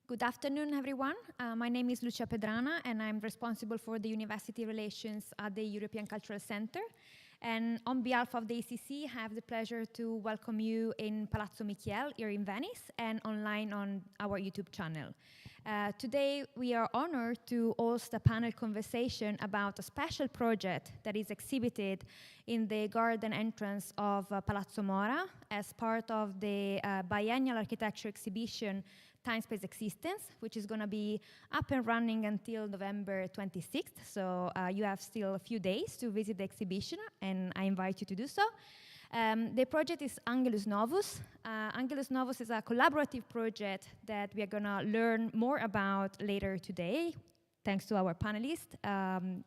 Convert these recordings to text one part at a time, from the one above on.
Good afternoon, everyone. My name is Lucia Pedrana, and I'm responsible for the university relations at the European Cultural Center. And on behalf of the ACC, I have the pleasure to welcome you in Palazzo Michiel here in Venice and online on our YouTube channel. Today, we are honored to host a panel conversation about a special project that is exhibited in the garden entrance of Palazzo Mora as part of the biennial architecture exhibition Time Space Existence, which is going to be up and running until November 26th. So you have still a few days to visit the exhibition, and I invite you to do so. The project is Angelus Novus. Angelus Novus is a collaborative project that we are going to learn more about later today, thanks to our panelists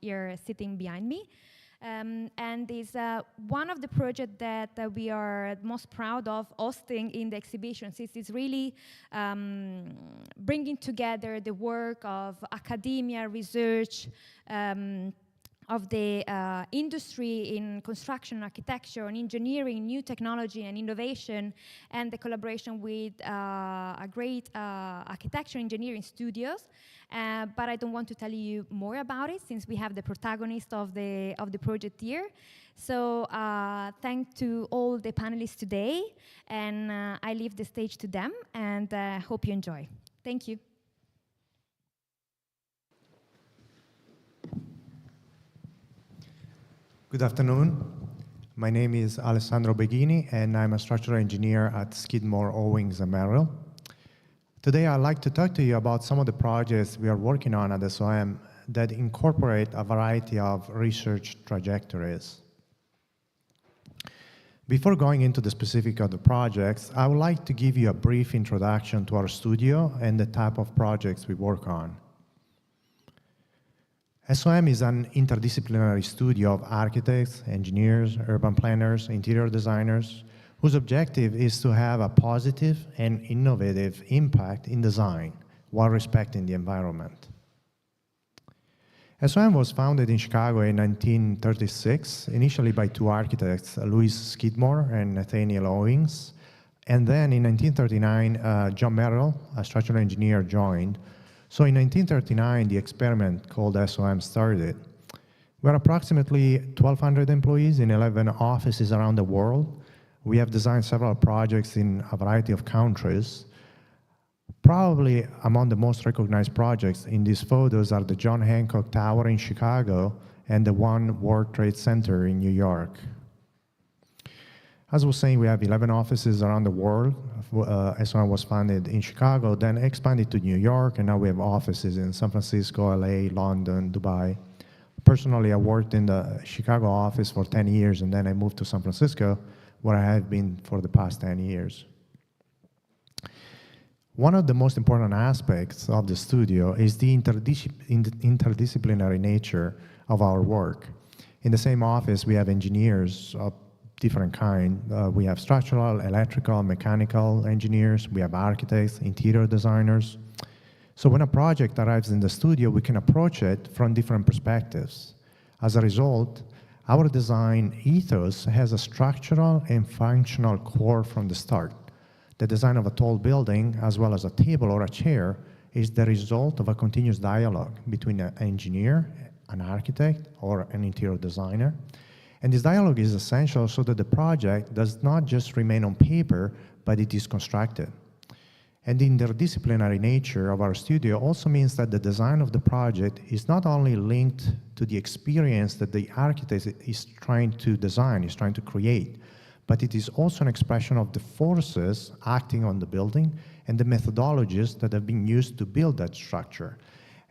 here sitting behind me. And is one of the projects that we are most proud of hosting in the exhibition, since it's really bringing together the work of academia, research, of the industry in construction, architecture, and engineering, new technology and innovation, and the collaboration with a great architecture engineering studios. But I don't want to tell you more about it since we have the protagonist of the project here. So thanks to all the panelists today, and I leave the stage to them, and hope you enjoy. Thank you. Good afternoon. My name is Alessandro Beghini, and I'm a structural engineer at Skidmore, Owings & Merrill. Today, I'd like to talk to you about some of the projects we are working on at SOM that incorporate a variety of research trajectories. Before going into the specifics of the projects, I would like to give you a brief introduction to our studio and the type of projects we work on. SOM is an interdisciplinary studio of architects, engineers, urban planners, interior designers, whose objective is to have a positive and innovative impact in design while respecting the environment. SOM was founded in Chicago in 1936, initially by two architects, Louis Skidmore and Nathaniel Owings. And then in 1939, John Merrill, a structural engineer, joined. So in 1939, the experiment called SOM started. We're approximately 1,200 employees in 11 offices around the world. We have designed several projects in a variety of countries. Probably among the most recognized projects in these photos are the John Hancock Tower in Chicago and the One World Trade Center in New York. As I was saying, we have 11 offices around the world. SOM was founded in Chicago, then expanded to New York, and now we have offices in San Francisco, LA, London, Dubai. Personally, I worked in the Chicago office for 10 years, and then I moved to San Francisco, where I have been for the past 10 years. One of the most important aspects of the studio is the interdisciplinary nature of our work. In the same office, we have engineers of different kind. We have structural, electrical, mechanical engineers. We have architects, interior designers. So when a project arrives in the studio, we can approach it from different perspectives. As a result, our design ethos has a structural and functional core from the start. The design of a tall building, as well as a table or a chair, is the result of a continuous dialogue between an engineer, an architect, or an interior designer. And this dialogue is essential so that the project does not just remain on paper, but it is constructed. And the interdisciplinary nature of our studio also means that the design of the project is not only linked to the experience that the architect is trying to design, is trying to create, but it is also an expression of the forces acting on the building and the methodologies that have been used to build that structure.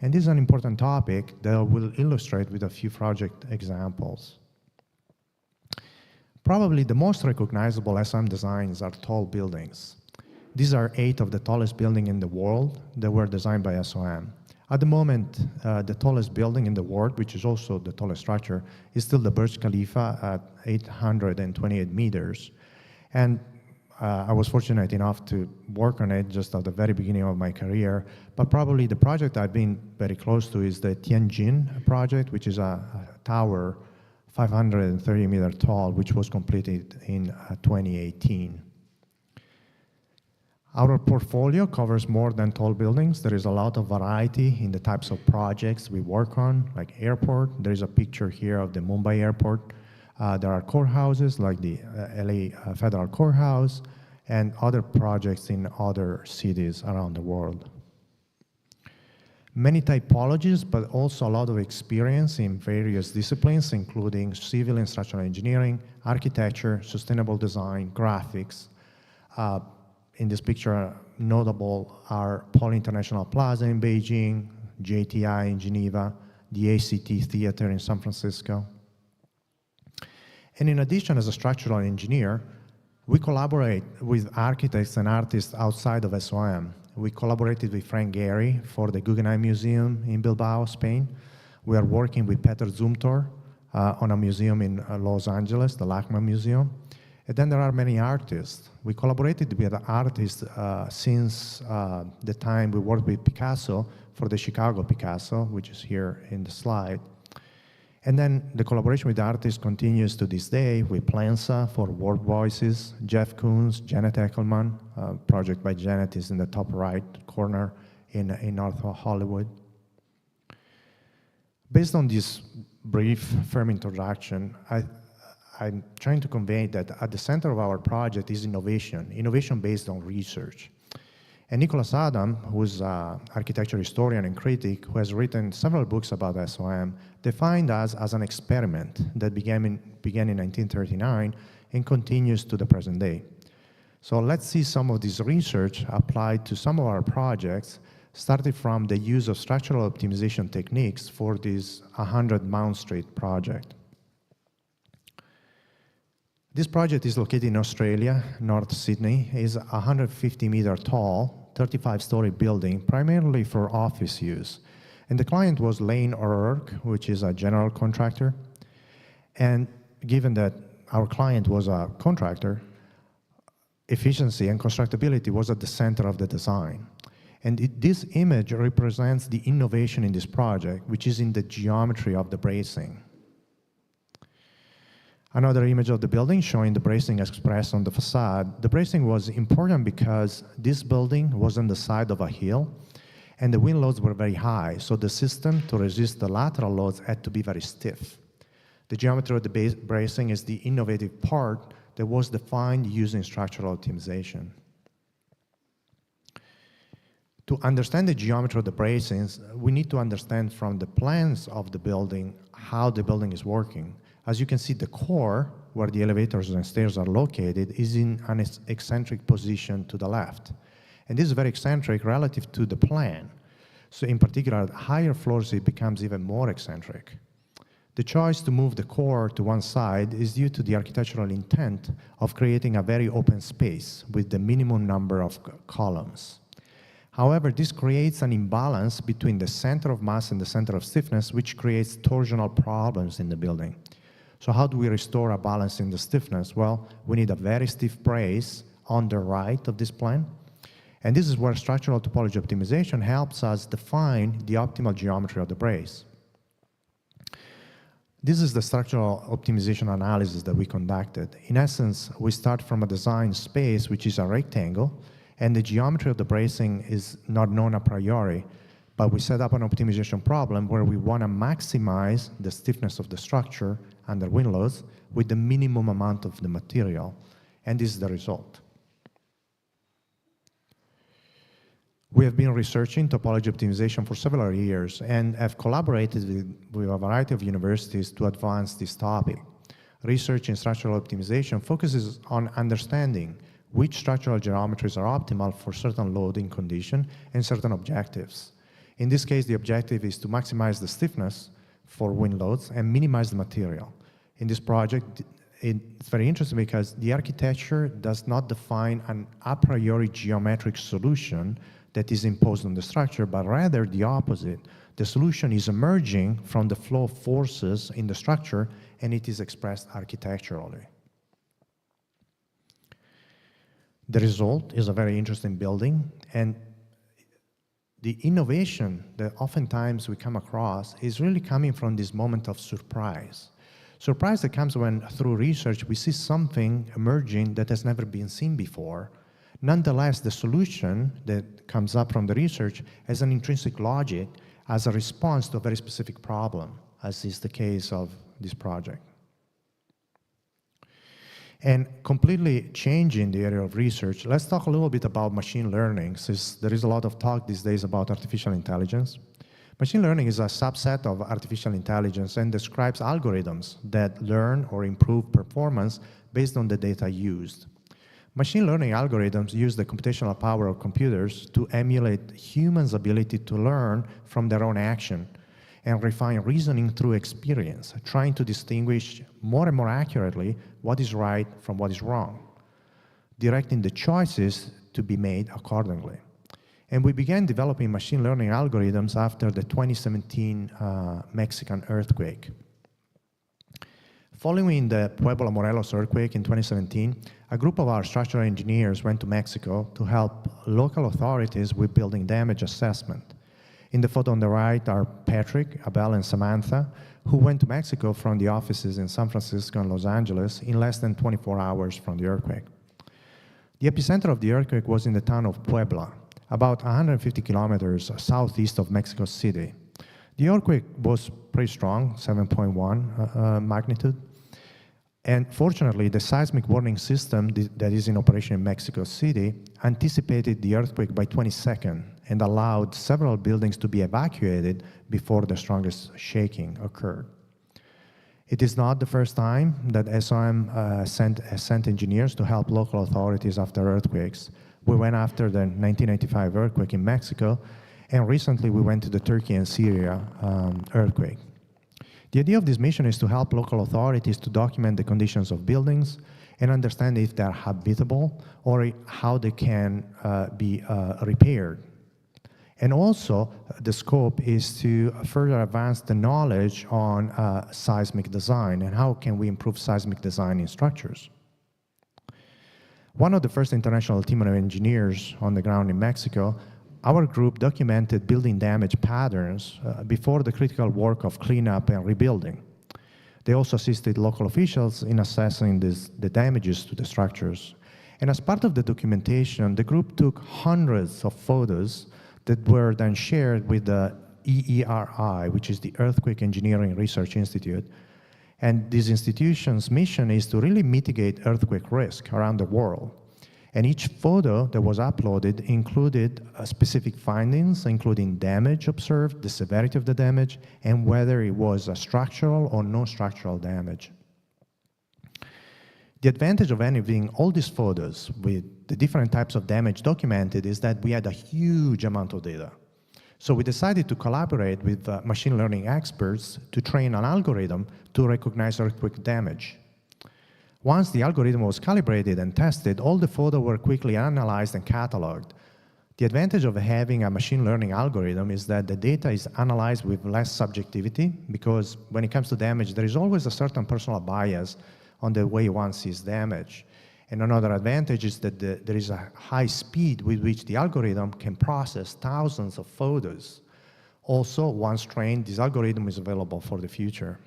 And this is an important topic that I will illustrate with a few project examples. Probably the most recognizable SOM designs are tall buildings. These are 8 of the tallest buildings in the world that were designed by SOM. At the moment, the tallest building in the world, which is also the tallest structure, is still the Burj Khalifa at 828 meters. And I was fortunate enough to work on it just at the very beginning of my career. But probably the project I've been very close to is the Tianjin project, which is a tower 530 meters tall, which was completed in 2018. Our portfolio covers more than tall buildings. There is a lot of variety in the types of projects we work on, like airport. There is a picture here of the Mumbai airport. There are courthouses like the LA Federal Courthouse and other projects in other cities around the world. Many typologies, but also a lot of experience in various disciplines, including civil and structural engineering, architecture, sustainable design, graphics. In this picture, notable are Paul International Plaza in Beijing, JTI in Geneva, the ACT Theater in San Francisco. And in addition, as a structural engineer, we collaborate with architects and artists outside of SOM. We collaborated with Frank Gehry for the Guggenheim Museum in Bilbao, Spain. We are working with Peter Zumthor on a museum in Los Angeles, the Lachman Museum. And then there are many artists. We collaborated with artists since the time we worked with Picasso for the Chicago Picasso, which is here in the slide. And then the collaboration with artists continues to this day with Plansa for World Voices, Jeff Koons, Janet Eckelman, project by Janet is in the top right corner in North Hollywood. Based on this brief, firm introduction, I'm trying to convey that at the center of our project is innovation based on research. And Nicholas Adam, who's an architecture historian and critic who has written several books about SOM, defined us as an experiment that began in 1939 and continues to the present day. So let's see some of this research applied to some of our projects, starting from the use of structural optimization techniques for this 100 Mount Street project. This project is located in Australia, North Sydney. It is a 150-meter tall, 35-story building, primarily for office use. And the client was Lane O'Rourke, which is a general contractor. And given that our client was a contractor, efficiency and constructability was at the center of the design. And this image represents the innovation in this project, which is in the geometry of the bracing. Another image of the building showing the bracing expressed on the facade. The bracing was important because this building was on the side of a hill and the wind loads were very high, so the system to resist the lateral loads had to be very stiff. The geometry of the bracing is the innovative part that was defined using structural optimization. To understand the geometry of the bracings, we need to understand from the plans of the building how the building is working. As you can see, the core, where the elevators and stairs are located, is in an eccentric position to the left. And this is very eccentric relative to the plan. So in particular, at higher floors, it becomes even more eccentric. The choice to move the core to one side is due to the architectural intent of creating a very open space with the minimum number of columns. However, this creates an imbalance between the center of mass and the center of stiffness, which creates torsional problems in the building. So how do we restore a balance in the stiffness? Well, we need a very stiff brace on the right of this plan. And this is where structural topology optimization helps us define the optimal geometry of the brace. This is the structural optimization analysis that we conducted. In essence, we start from a design space, which is a rectangle, and the geometry of the bracing is not known a priori, but we set up an optimization problem where we want to maximize the stiffness of the structure under wind loads with the minimum amount of the material, and this is the result. We have been researching topology optimization for several years and have collaborated with a variety of universities to advance this topic. Research in structural optimization focuses on understanding which structural geometries are optimal for certain loading condition and certain objectives. In this case, the objective is to maximize the stiffness for wind loads and minimize the material. In this project, it's very interesting because the architecture does not define an a priori geometric solution that is imposed on the structure, but rather the opposite. The solution is emerging from the flow of forces in the structure, and it is expressed architecturally. The result is a very interesting building, and the innovation that oftentimes we come across is really coming from this moment of surprise. Surprise that comes when, through research, we see something emerging that has never been seen before, Nonetheless, the solution that comes up from the research has an intrinsic logic as a response to a very specific problem, as is the case of this project. And completely changing the area of research, let's talk a little bit about machine learning, since there is a lot of talk these days about artificial intelligence. Machine learning is a subset of artificial intelligence and describes algorithms that learn or improve performance based on the data used. Machine learning algorithms use the computational power of computers to emulate humans' ability to learn from their own action and refine reasoning through experience, trying to distinguish more and more accurately what is right from what is wrong, directing the choices to be made accordingly. And we began developing machine learning algorithms after the 2017 Mexican earthquake. Following the Puebla Morelos earthquake in 2017, a group of our structural engineers went to Mexico to help local authorities with building damage assessment. In the photo on the right are Patrick, Abel, and Samantha, who went to Mexico from the offices in San Francisco and Los Angeles in less than 24 hours from the earthquake. The epicenter of the earthquake was in the town of Puebla, about 150 kilometers southeast of Mexico City. The earthquake was pretty strong, 7.1 magnitude. And fortunately, the seismic warning system that is in operation in Mexico City anticipated the earthquake by 20 seconds and allowed several buildings to be evacuated before the strongest shaking occurred. It is not the first time that SOM sent engineers to help local authorities after earthquakes. We went after the 1985 earthquake in Mexico, and recently we went to the Turkey and Syria earthquake. The idea of this mission is to help local authorities to document the conditions of buildings and understand if they're habitable or how they can be repaired. And also, the scope is to further advance the knowledge on seismic design and how can we improve seismic design in structures. One of the first international team of engineers on the ground in Mexico, our group documented building damage patterns before the critical work of cleanup and rebuilding. They also assisted local officials in assessing the damages to the structures. And as part of the documentation, the group took hundreds of photos that were then shared with the EERI, which is the Earthquake Engineering Research Institute. And this institution's mission is to really mitigate earthquake risk around the world. And each photo that was uploaded included specific findings, including damage observed, the severity of the damage, and whether it was a structural or non-structural damage. The advantage of having all these photos with the different types of damage documented is that we had a huge amount of data. So we decided to collaborate with machine learning experts to train an algorithm to recognize earthquake damage. Once the algorithm was calibrated and tested, all the photos were quickly analyzed and cataloged. The advantage of having a machine learning algorithm is that the data is analyzed with less subjectivity, because when it comes to damage, there is always a certain personal bias on the way one sees damage. And another advantage is that there is a high speed with which the algorithm can process thousands of photos. Also, once trained, this algorithm is available for the future.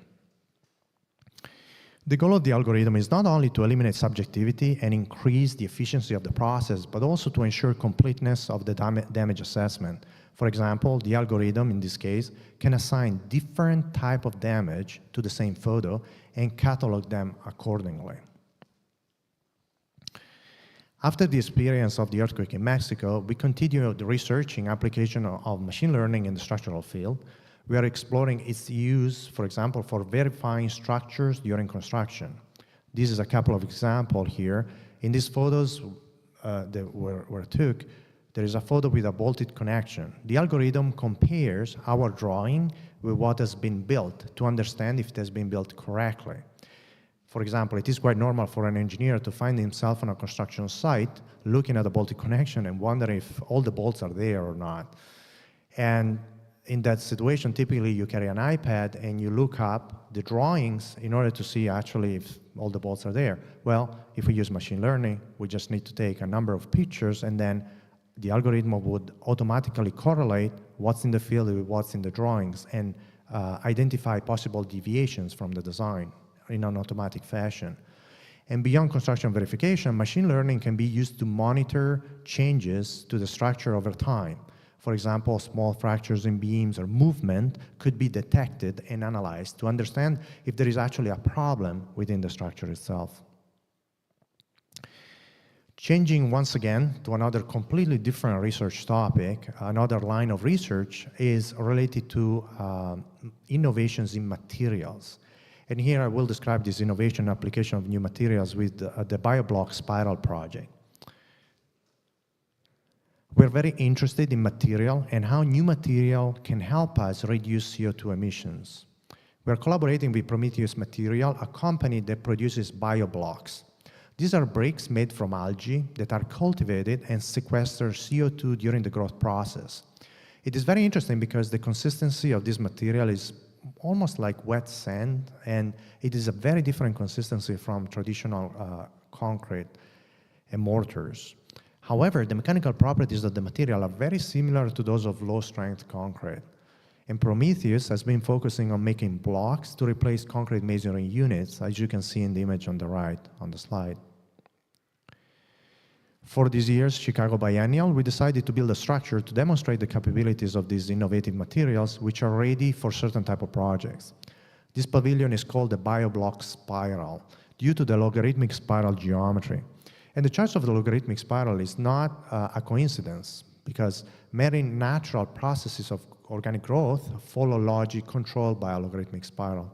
The goal of the algorithm is not only to eliminate subjectivity and increase the efficiency of the process, but also to ensure completeness of the damage assessment. For example, the algorithm, in this case, can assign different type of damage to the same photo and catalog them accordingly. After the experience of the earthquake in Mexico, we continued researching application of machine learning in the structural field. We are exploring its use, for example, for verifying structures during construction. This is a couple of examples here. In these photos that were took, there is a photo with a bolted connection. The algorithm compares our drawing with what has been built to understand if it has been built correctly. For example, it is quite normal for an engineer to find himself on a construction site looking at a bolted connection and wonder if all the bolts are there or not. And in that situation, typically you carry an iPad and you look up the drawings in order to see actually if all the bolts are there. Well, if we use machine learning, we just need to take a number of pictures and then the algorithm would automatically correlate what's in the field with what's in the drawings and identify possible deviations from the design in an automatic fashion. And beyond construction verification, machine learning can be used to monitor changes to the structure over time. For example, small fractures in beams or movement could be detected and analyzed to understand if there is actually a problem within the structure itself. Changing once again to another completely different research topic, another line of research is related to innovations in materials. And here I will describe this innovation application of new materials with the BioBlock spiral project. We're very interested in material and how new material can help us reduce CO2 emissions. We're collaborating with Prometheus Material, a company that produces bioblocks. These are bricks made from algae that are cultivated and sequester CO2 during the growth process. It is very interesting because the consistency of this material is almost like wet sand, and it is a very different consistency from traditional concrete and mortars. However, the mechanical properties of the material are very similar to those of low-strength concrete. And Prometheus has been focusing on making blocks to replace concrete masonry units, as you can see in the image on the right on the slide. For this year's Chicago Biennial, we decided to build a structure to demonstrate the capabilities of these innovative materials, which are ready for certain type of projects. This pavilion is called the BioBlock spiral, due to the logarithmic spiral geometry. And the choice of the logarithmic spiral is not a coincidence, because many natural processes of organic growth follow logic controlled by a logarithmic spiral.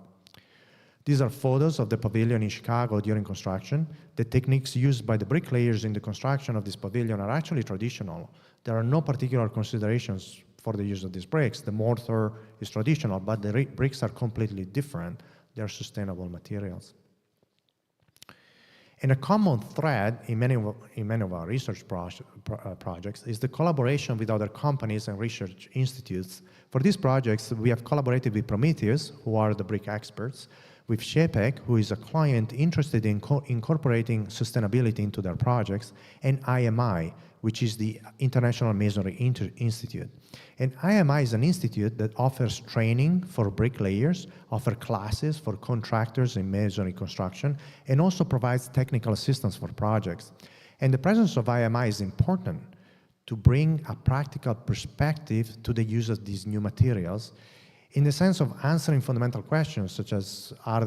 These are photos of the pavilion in Chicago during construction. The techniques used by the bricklayers in the construction of this pavilion are actually traditional. There are no particular considerations for the use of these bricks. The mortar is traditional, but the bricks are completely different. They are sustainable materials. And a common thread in many of our research projects is the collaboration with other companies and research institutes. For these projects, we have collaborated with Prometheus, who are the brick experts, with SHAPEC, who is a client interested in incorporating sustainability into their projects, and IMI, which is the International Masonry Institute. And IMI is an institute that offers training for bricklayers, offers classes for contractors in masonry construction, and also provides technical assistance for projects. And the presence of IMI is important to bring a practical perspective to the use of these new materials, in the sense of answering fundamental questions such as, are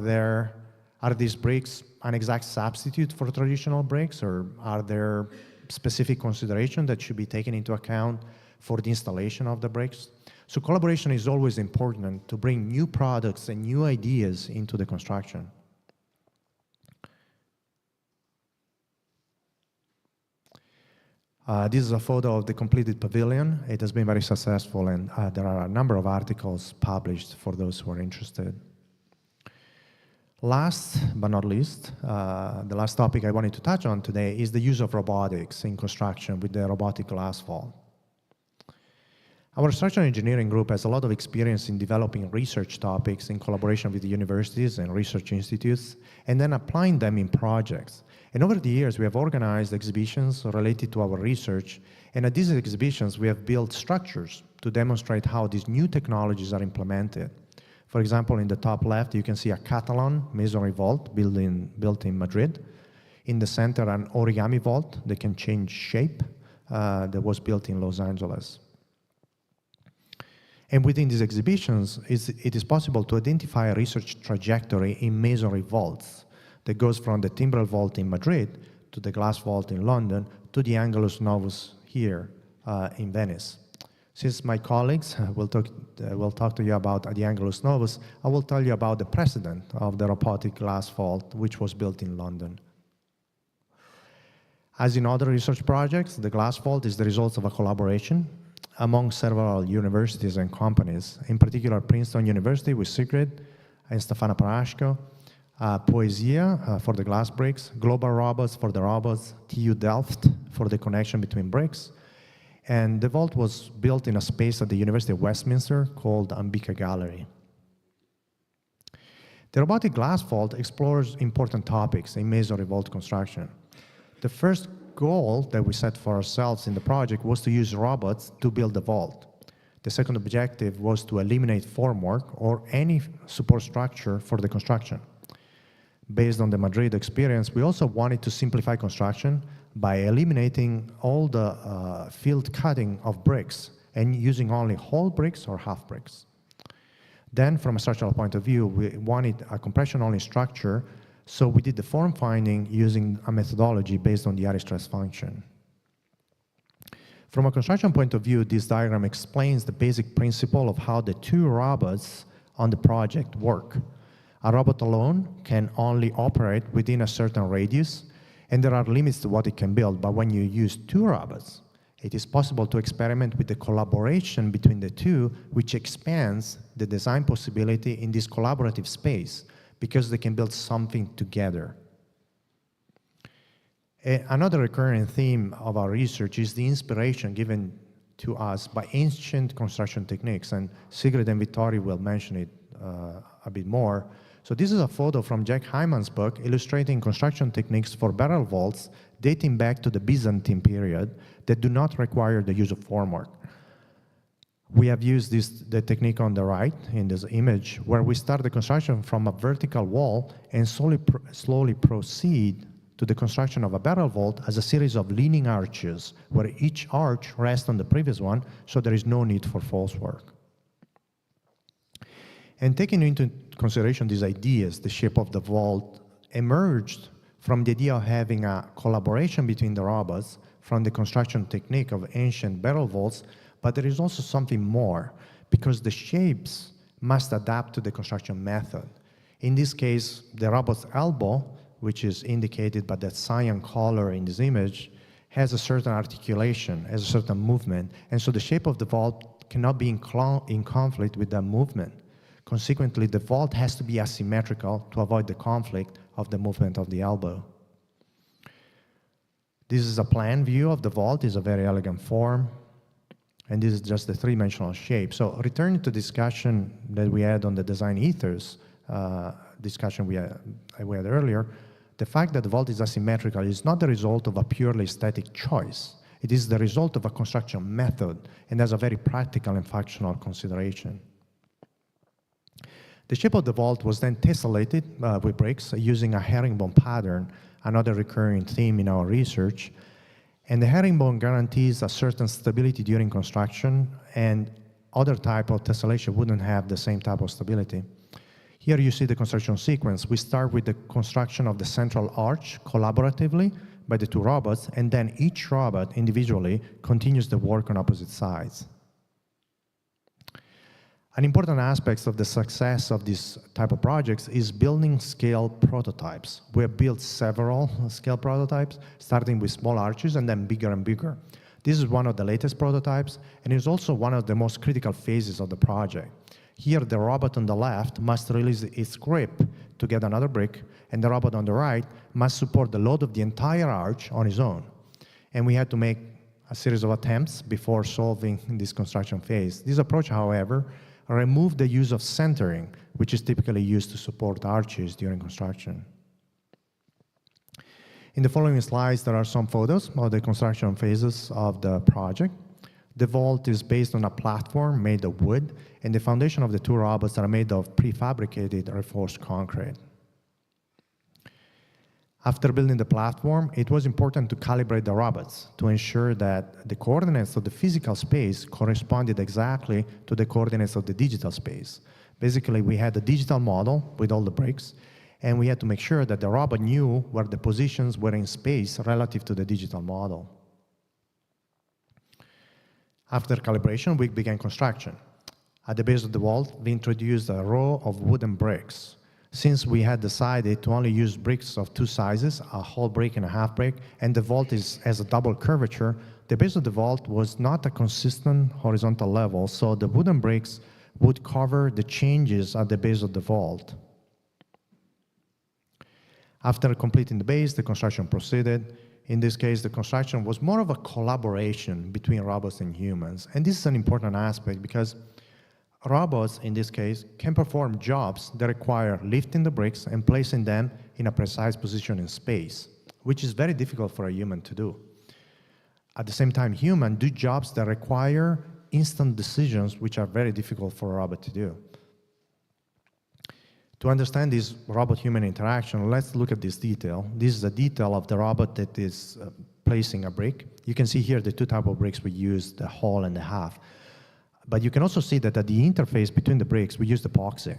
these bricks an exact substitute for traditional bricks, or are there specific considerations that should be taken into account for the installation of the bricks? So collaboration is always important to bring new products and new ideas into the construction. This is a photo of the completed pavilion. It has been very successful, and there are a number of articles published for those who are interested. Last but not least, the last topic I wanted to touch on today is the use of robotics in construction with the robotic glass vault. Our structural engineering group has a lot of experience in developing research topics in collaboration with the universities and research institutes, and then applying them in projects. And over the years, we have organized exhibitions related to our research, and at these exhibitions, we have built structures to demonstrate how these new technologies are implemented. For example, in the top left, you can see a Catalan masonry vault built in Madrid. In the center, an origami vault that can change shape that was built in Los Angeles. And within these exhibitions, it is possible to identify a research trajectory in masonry vaults that goes from the timbrel vault in Madrid to the glass vault in London to the Angelus Novus here in Venice. Since my colleagues will talk to you about the Angelus Novus, I will tell you about the precedent of the robotic glass vault, which was built in London. As in other research projects, the glass vault is the result of a collaboration among several universities and companies, in particular Princeton University with Sigrid and Stefana Parashko, Poesia for the glass bricks, Global Robots for the robots, TU Delft for the connection between bricks, and the vault was built in a space at the University of Westminster called Ambika Gallery. The robotic glass vault explores important topics in masonry vault construction. The first goal that we set for ourselves in the project was to use robots to build the vault. The second objective was to eliminate formwork or any support structure for the construction. Based on the Madrid experience, we also wanted to simplify construction by eliminating all the field cutting of bricks and using only whole bricks or half bricks. Then, from a structural point of view, we wanted a compression-only structure, so we did the form finding using a methodology based on the area stress function. From a construction point of view, this diagram explains the basic principle of how the two robots on the project work. A robot alone can only operate within a certain radius, and there are limits to what it can build, but when you use two robots, it is possible to experiment with the collaboration between the two, which expands the design possibility in this collaborative space, because they can build something together. Another recurring theme of our research is the inspiration given to us by ancient construction techniques, and Sigrid and Vittorio will mention it a bit more. So this is a photo from Jack Hyman's book illustrating construction techniques for barrel vaults dating back to the Byzantine period that do not require the use of formwork. We have used the technique on the right in this image, where we start the construction from a vertical wall and slowly proceed to the construction of a barrel vault as a series of leaning arches, where each arch rests on the previous one, so there is no need for false work. And taking into consideration these ideas, the shape of the vault emerged from the idea of having a collaboration between the robots from the construction technique of ancient barrel vaults, but there is also something more, because the shapes must adapt to the construction method. In this case, the robot's elbow, which is indicated by that cyan color in this image, has a certain articulation, has a certain movement, and so the shape of the vault cannot be in conflict with that movement. Consequently, the vault has to be asymmetrical to avoid the conflict of the movement of the elbow. This is a plan view of the vault. It's a very elegant form, and this is just the three-dimensional shape. So returning to discussion that we had on the design ethos discussion we had earlier, the fact that the vault is asymmetrical is not the result of a purely aesthetic choice. It is the result of a construction method, and has a very practical and functional consideration. The shape of the vault was then tessellated with bricks using a herringbone pattern, another recurring theme in our research. And the herringbone guarantees a certain stability during construction, and other type of tessellation wouldn't have the same type of stability. Here you see the construction sequence. We start with the construction of the central arch collaboratively by the two robots, and then each robot individually continues the work on opposite sides. An important aspect of the success of this type of projects is building scale prototypes. We have built several scale prototypes, starting with small arches and then bigger and bigger. This is one of the latest prototypes, and is also one of the most critical phases of the project. Here, the robot on the left must release its grip to get another brick, and the robot on the right must support the load of the entire arch on his own. And we had to make a series of attempts before solving this construction phase. This approach, however, removed the use of centering, which is typically used to support arches during construction. In the following slides, there are some photos of the construction phases of the project. The vault is based on a platform made of wood, and the foundation of the two robots are made of prefabricated reinforced concrete. After building the platform, it was important to calibrate the robots to ensure that the coordinates of the physical space corresponded exactly to the coordinates of the digital space. Basically, we had a digital model with all the bricks, and we had to make sure that the robot knew where the positions were in space relative to the digital model. After calibration, we began construction. At the base of the vault, we introduced a row of wooden bricks. Since we had decided to only use bricks of two sizes, a whole brick and a half brick, and the vault has a double curvature, the base of the vault was not a consistent horizontal level, so the wooden bricks would cover the changes at the base of the vault. After completing the base, the construction proceeded. In this case, the construction was more of a collaboration between robots and humans. And this is an important aspect because robots, in this case, can perform jobs that require lifting the bricks and placing them in a precise position in space, which is very difficult for a human to do. At the same time, humans do jobs that require instant decisions, which are very difficult for a robot to do. To understand this robot-human interaction, let's look at this detail. This is a detail of the robot that is placing a brick. You can see here the two types of bricks we use, the whole and the half. But you can also see that at the interface between the bricks, we use epoxy.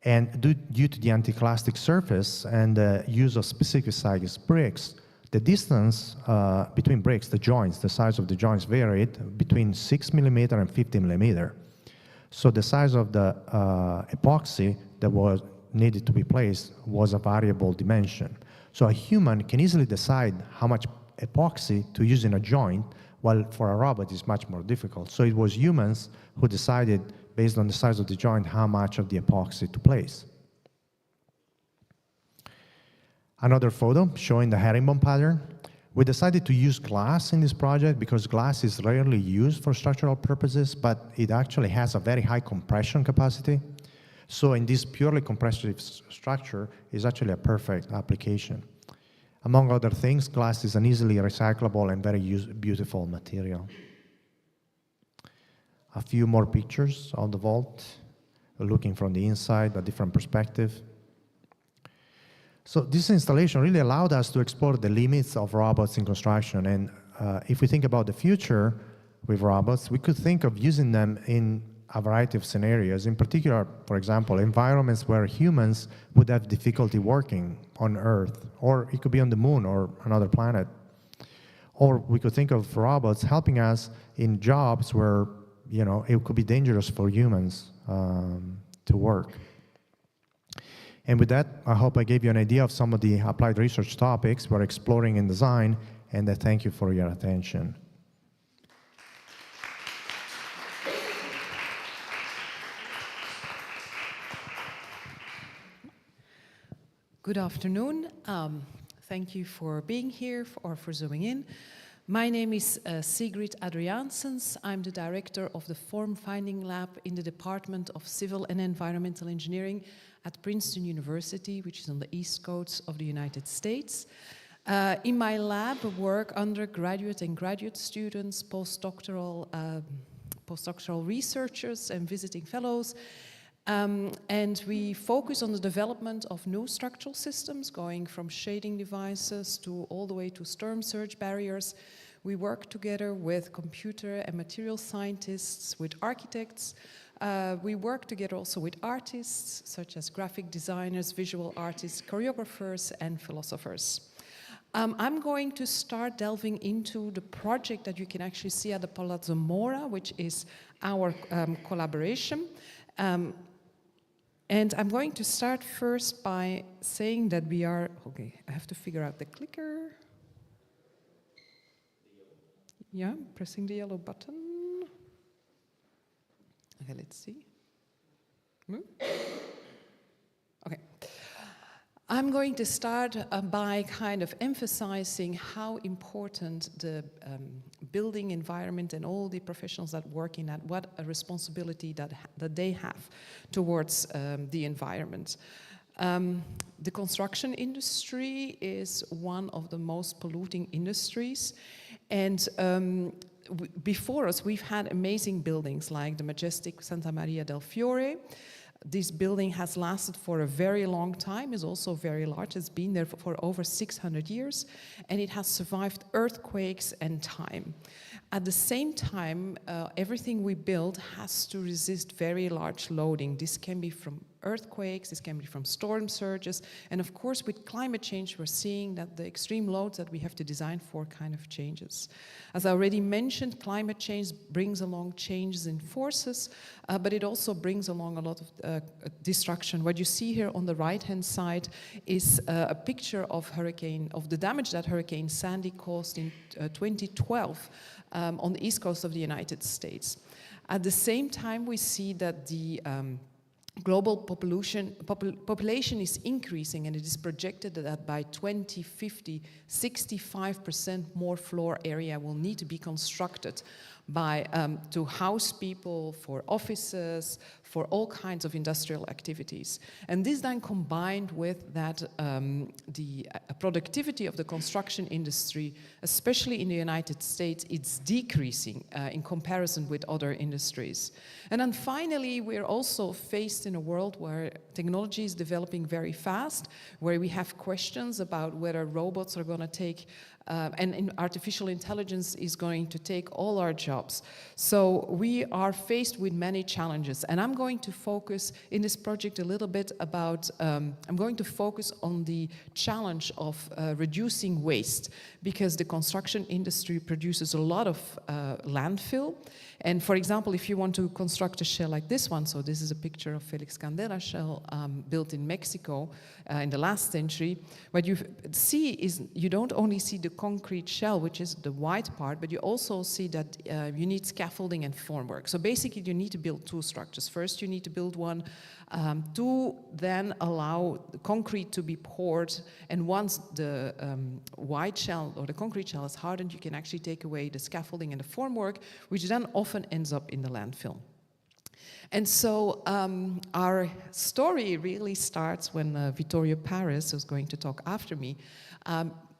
And due to the anti-clastic surface and the use of specific size bricks, the distance between bricks, the joints, the size of the joints varied between 6 millimeter and 50 millimeter. So the size of the epoxy that was needed to be placed was a variable dimension. So a human can easily decide how much epoxy to use in a joint, while for a robot it's much more difficult. So it was humans who decided, based on the size of the joint, how much of the epoxy to place. Another photo showing the herringbone pattern. We decided to use glass in this project because glass is rarely used for structural purposes, but it actually has a very high compression capacity. So in this purely compressive structure is actually a perfect application. Among other things, glass is an easily recyclable and very beautiful material. A few more pictures of the vault, looking from the inside, a different perspective. So this installation really allowed us to explore the limits of robots in construction. And if we think about the future with robots, we could think of using them in a variety of scenarios. In particular, for example, environments where humans would have difficulty working on Earth, or it could be on the moon or another planet. Or we could think of robots helping us in jobs where, you know, it could be dangerous for humans to work. And with that, I hope I gave you an idea of some of the applied research topics we're exploring in design, and I thank you for your attention. Good afternoon. Thank you for being here or for zooming in. My name is Sigrid Adriaenssens. I'm the director of the Form Finding Lab in the Department of Civil and Environmental Engineering at Princeton University, which is on the East Coast of the United States. In my lab, I work undergraduate and graduate students, postdoctoral researchers and visiting fellows. And we focus on the development of new structural systems, going from shading devices to all the way to storm surge barriers. We work together with computer and material scientists, with architects. We work together also with artists, such as graphic designers, visual artists, choreographers, and philosophers. I'm going to start delving into the project that you can actually see at the Palazzo Mora, which is our collaboration. And I'm going to start first by saying that we are, okay, I have to figure out the clicker. Yeah, pressing the yellow button. Okay, let's see. Okay. I'm going to start by kind of emphasizing how important the building environment and all the professionals that work in that, what a responsibility that they have towards the environment. The construction industry is one of the most polluting industries, and before us we've had amazing buildings like the majestic Santa Maria del Fiore. This building has lasted for a very long time, is also very large. It's been there for over 600 years, and it has survived earthquakes and time. At the same time, everything we build has to resist very large loading. This can be from earthquakes, this can be from storm surges, and of course with climate change we're seeing that the extreme loads that we have to design for kind of changes. As I already mentioned, climate change brings along changes in forces, but it also brings along a lot of destruction. What you see here on the right-hand side is a picture of the damage that Hurricane Sandy caused in 2012 on the east coast of the United States. At the same time, we see that the global population is increasing, and it is projected that by 2050, 65% more floor area will need to be constructed to house people for offices, for all kinds of industrial activities. And this then combined with that the productivity of the construction industry, especially in the United States, it's decreasing in comparison with other industries. And then finally, we're also faced in a world where technology is developing very fast, where we have questions about whether robots are going to take and artificial intelligence is going to take all our jobs. So we are faced with many challenges, and I'm going to focus in this project a little bit about, I'm going to focus on the challenge of reducing waste, because the construction industry produces a lot of landfill. And for example, if you want to construct a shell like this one, so this is a picture of Felix Candela shell built in Mexico in the last century, what you see is you don't only see the concrete shell, which is the white part, but you also see that you need scaffolding and formwork. So basically you need to build two structures. First you need to build one to then allow the concrete to be poured, and once the white shell or the concrete shell is hardened, you can actually take away the scaffolding and the formwork, which then often ends up in the landfill. And so our story really starts when Vittorio Paris, who's going to talk after me,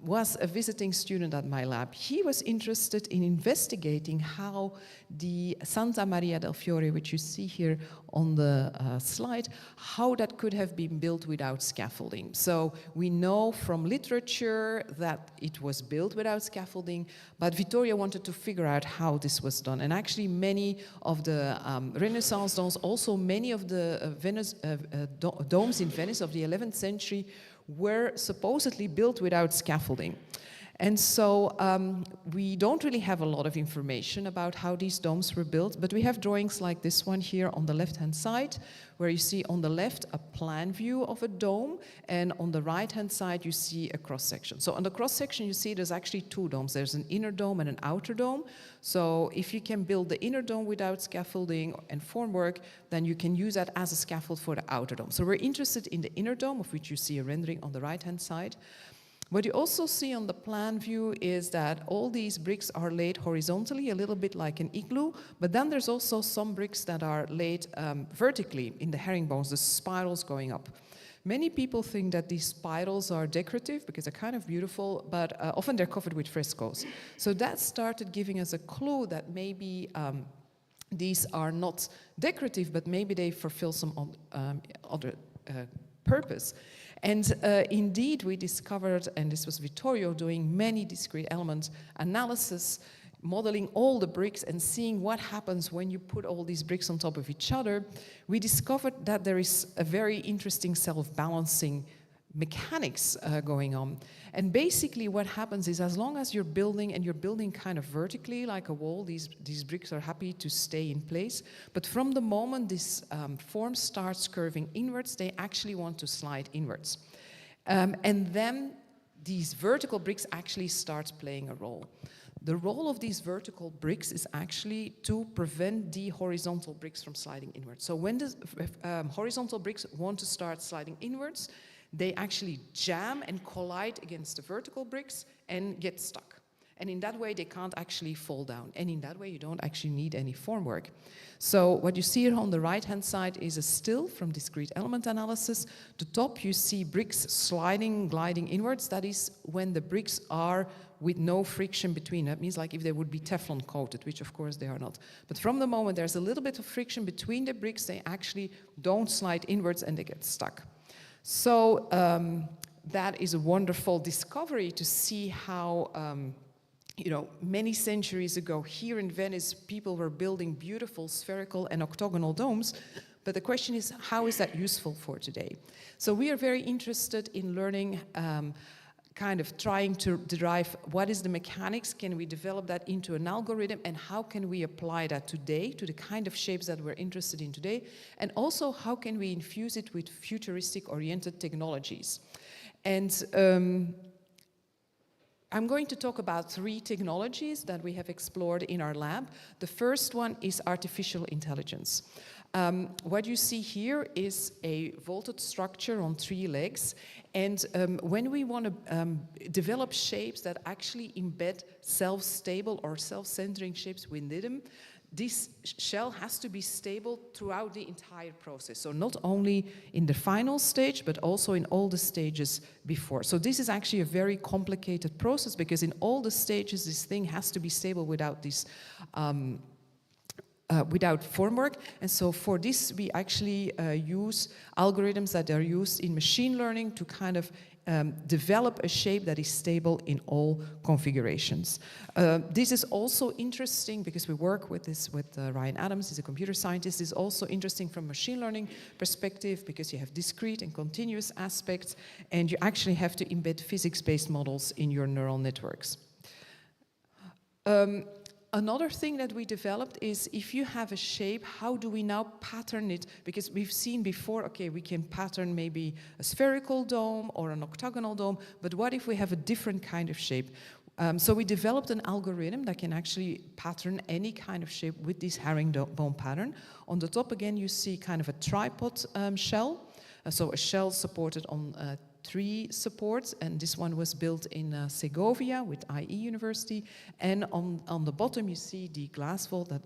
was a visiting student at my lab. He was interested in investigating how the Santa Maria del Fiore, which you see here on the slide, how that could have been built without scaffolding. So we know from literature that it was built without scaffolding, but Vittorio wanted to figure out how this was done. And actually many of the Renaissance domes, also many of the domes in Venice of the 11th century were supposedly built without scaffolding. And so we don't really have a lot of information about how these domes were built, but we have drawings like this one here on the left-hand side, where you see on the left a plan view of a dome, and on the right-hand side you see a cross-section. So on the cross-section you see there's actually two domes. There's an inner dome and an outer dome. So if you can build the inner dome without scaffolding and formwork, then you can use that as a scaffold for the outer dome. So we're interested in the inner dome, of which you see a rendering on the right-hand side. What you also see on the plan view is that all these bricks are laid horizontally, a little bit like an igloo, but then there's also some bricks that are laid vertically in the herringbones, the spirals going up. Many people think that these spirals are decorative because they're kind of beautiful, but often they're covered with frescoes. So that started giving us a clue that maybe these are not decorative, but maybe they fulfill some other purpose. And indeed, we discovered, and this was Vittorio doing many discrete element analysis, modeling all the bricks and seeing what happens when you put all these bricks on top of each other. We discovered that there is a very interesting self-balancing mechanics going on. And basically what happens is, as long as you're building, and you're building kind of vertically like a wall, these bricks are happy to stay in place. But from the moment this form starts curving inwards, they actually want to slide inwards. And then these vertical bricks actually start playing a role. The role of these vertical bricks is actually to prevent the horizontal bricks from sliding inwards. So when the horizontal bricks want to start sliding inwards, they actually jam and collide against the vertical bricks and get stuck. And in that way, they can't actually fall down. And in that way, you don't actually need any formwork. So what you see here on the right-hand side is a still from discrete element analysis. The top, you see bricks sliding, gliding inwards. That is when the bricks are with no friction between. That means like if they would be Teflon coated, which of course they are not. But from the moment there's a little bit of friction between the bricks, they actually don't slide inwards and they get stuck. So that is a wonderful discovery to see how, many centuries ago here in Venice, people were building beautiful spherical and octagonal domes. But the question is, how is that useful for today? So we are very interested in learning, kind of trying to derive what is the mechanics, can we develop that into an algorithm, and how can we apply that today to the kind of shapes that we're interested in today, and also how can we infuse it with futuristic-oriented technologies. And I'm going to talk about 3 technologies that we have explored in our lab. The first one is artificial intelligence. What you see here is a vaulted structure on 3 legs. And when we want to develop shapes that actually embed self-stable or self-centering shapes within them, this shell has to be stable throughout the entire process. So not only in the final stage, but also in all the stages before. So this is actually a very complicated process, because in all the stages, this thing has to be stable without this without formwork. And so for this, we actually use algorithms that are used in machine learning to kind of develop a shape that is stable in all configurations. This is also interesting because we work with this with Ryan Adams, he's a computer scientist. This is also interesting from machine learning perspective, because you have discrete and continuous aspects, and you actually have to embed physics-based models in your neural networks. Another thing that we developed is, if you have a shape, how do we now pattern it? Because we've seen before, okay, we can pattern maybe a spherical dome or an octagonal dome, but what if we have a different kind of shape? So we developed an algorithm that can actually pattern any kind of shape with this herringbone pattern. On the top, again, you see kind of a tripod shell. So a shell supported on 3 supports, and this one was built in Segovia with IE University. And on the bottom you see the glass vault that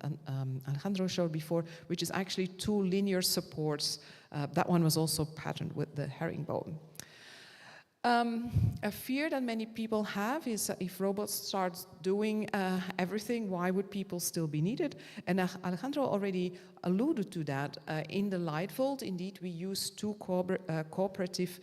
Alejandro showed before, which is actually 2 linear supports. That one was also patterned with the herringbone. A fear that many people have is if robots start doing everything, why would people still be needed? And Alejandro already alluded to that. In the Light Vault, indeed, we use 2 collaborative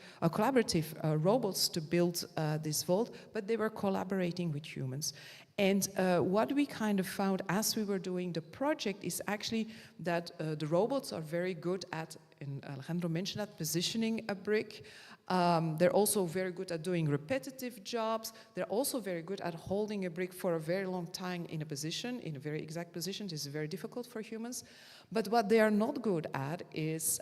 robots to build this vault, but they were collaborating with humans. And what we kind of found as we were doing the project is actually that the robots are very good at, and Alejandro mentioned that, positioning a brick. They're also very good at doing repetitive jobs. They're also very good at holding a brick for a very long time in a position, in a very exact position. This is very difficult for humans. But what they are not good at is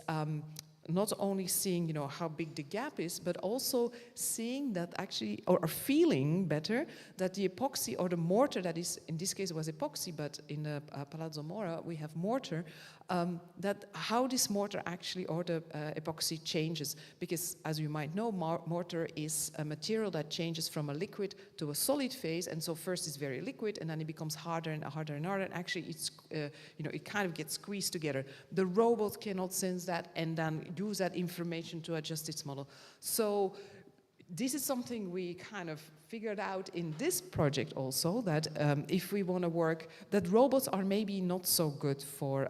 not only seeing, you know, how big the gap is, but also seeing that actually, or feeling better, that the epoxy or the mortar that is, in this case it was epoxy, but in the Palazzo Mora we have mortar, that how this mortar actually, or the epoxy changes. Because as you might know, mortar is a material that changes from a liquid to a solid phase, and so first it's very liquid, and then it becomes harder and harder and harder, and actually it's, you know, it kind of gets squeezed together. The robot cannot sense that and then use that information to adjust its model. So this is something we kind of figured out in this project also, that if we want to work, that robots are maybe not so good for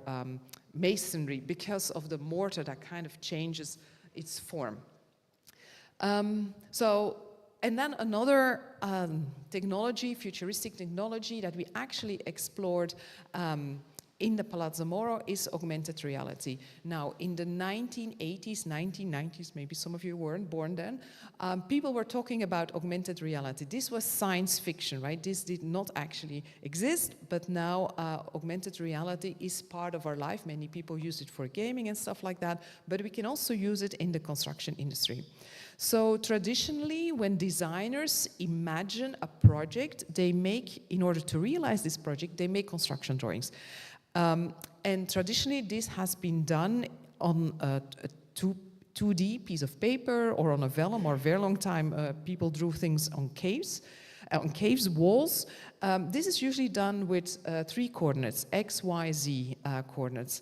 masonry because of the mortar that kind of changes its form. And then another technology, futuristic technology that we actually explored in the Palazzo Moro is augmented reality. Now, in the 1990s, maybe some of you weren't born then, people were talking about augmented reality. This was science fiction, right? This did not actually exist, but now augmented reality is part of our life. Many people use it for gaming and stuff like that, but we can also use it in the construction industry. So traditionally, when designers imagine a project, they make, in order to realize this project, they make construction drawings. And traditionally, this has been done on a 2D piece of paper or on a vellum, or a very long time people drew things on caves walls. This is usually done with 3 coordinates, X, Y, Z coordinates.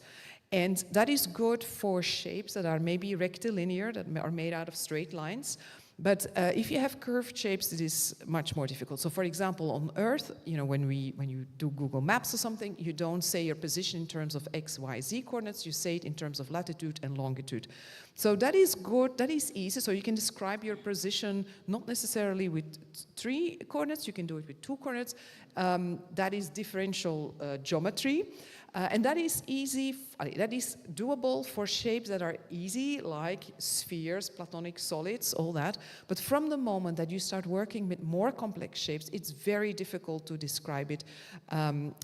And that is good for shapes that are maybe rectilinear, that are made out of straight lines. But if you have curved shapes, it is much more difficult. So for example, on Earth, you know, when you do Google Maps or something, you don't say your position in terms of X, Y, Z coordinates, you say it in terms of latitude and longitude. So that is good, that is easy. So you can describe your position not necessarily with 3 coordinates, you can do it with 2 coordinates. That is differential geometry. And that is easy, that is doable for shapes that are easy, like spheres, platonic solids, all that. But from the moment that you start working with more complex shapes, it's very difficult to describe it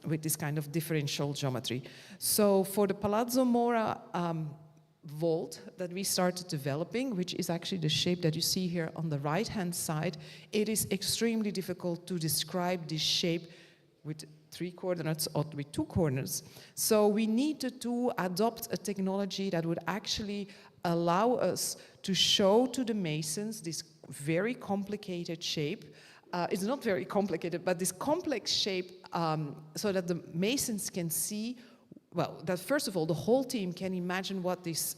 with this kind of differential geometry. So for the Palazzo Mora vault that we started developing, which is actually the shape that you see here on the right-hand side, it is extremely difficult to describe this shape with 3 coordinates or with 2 corners. So we needed to adopt a technology that would actually allow us to show to the masons this very complicated shape. It's not very complicated, but this complex shape so that the masons can see, well, that first of all, the whole team can imagine what this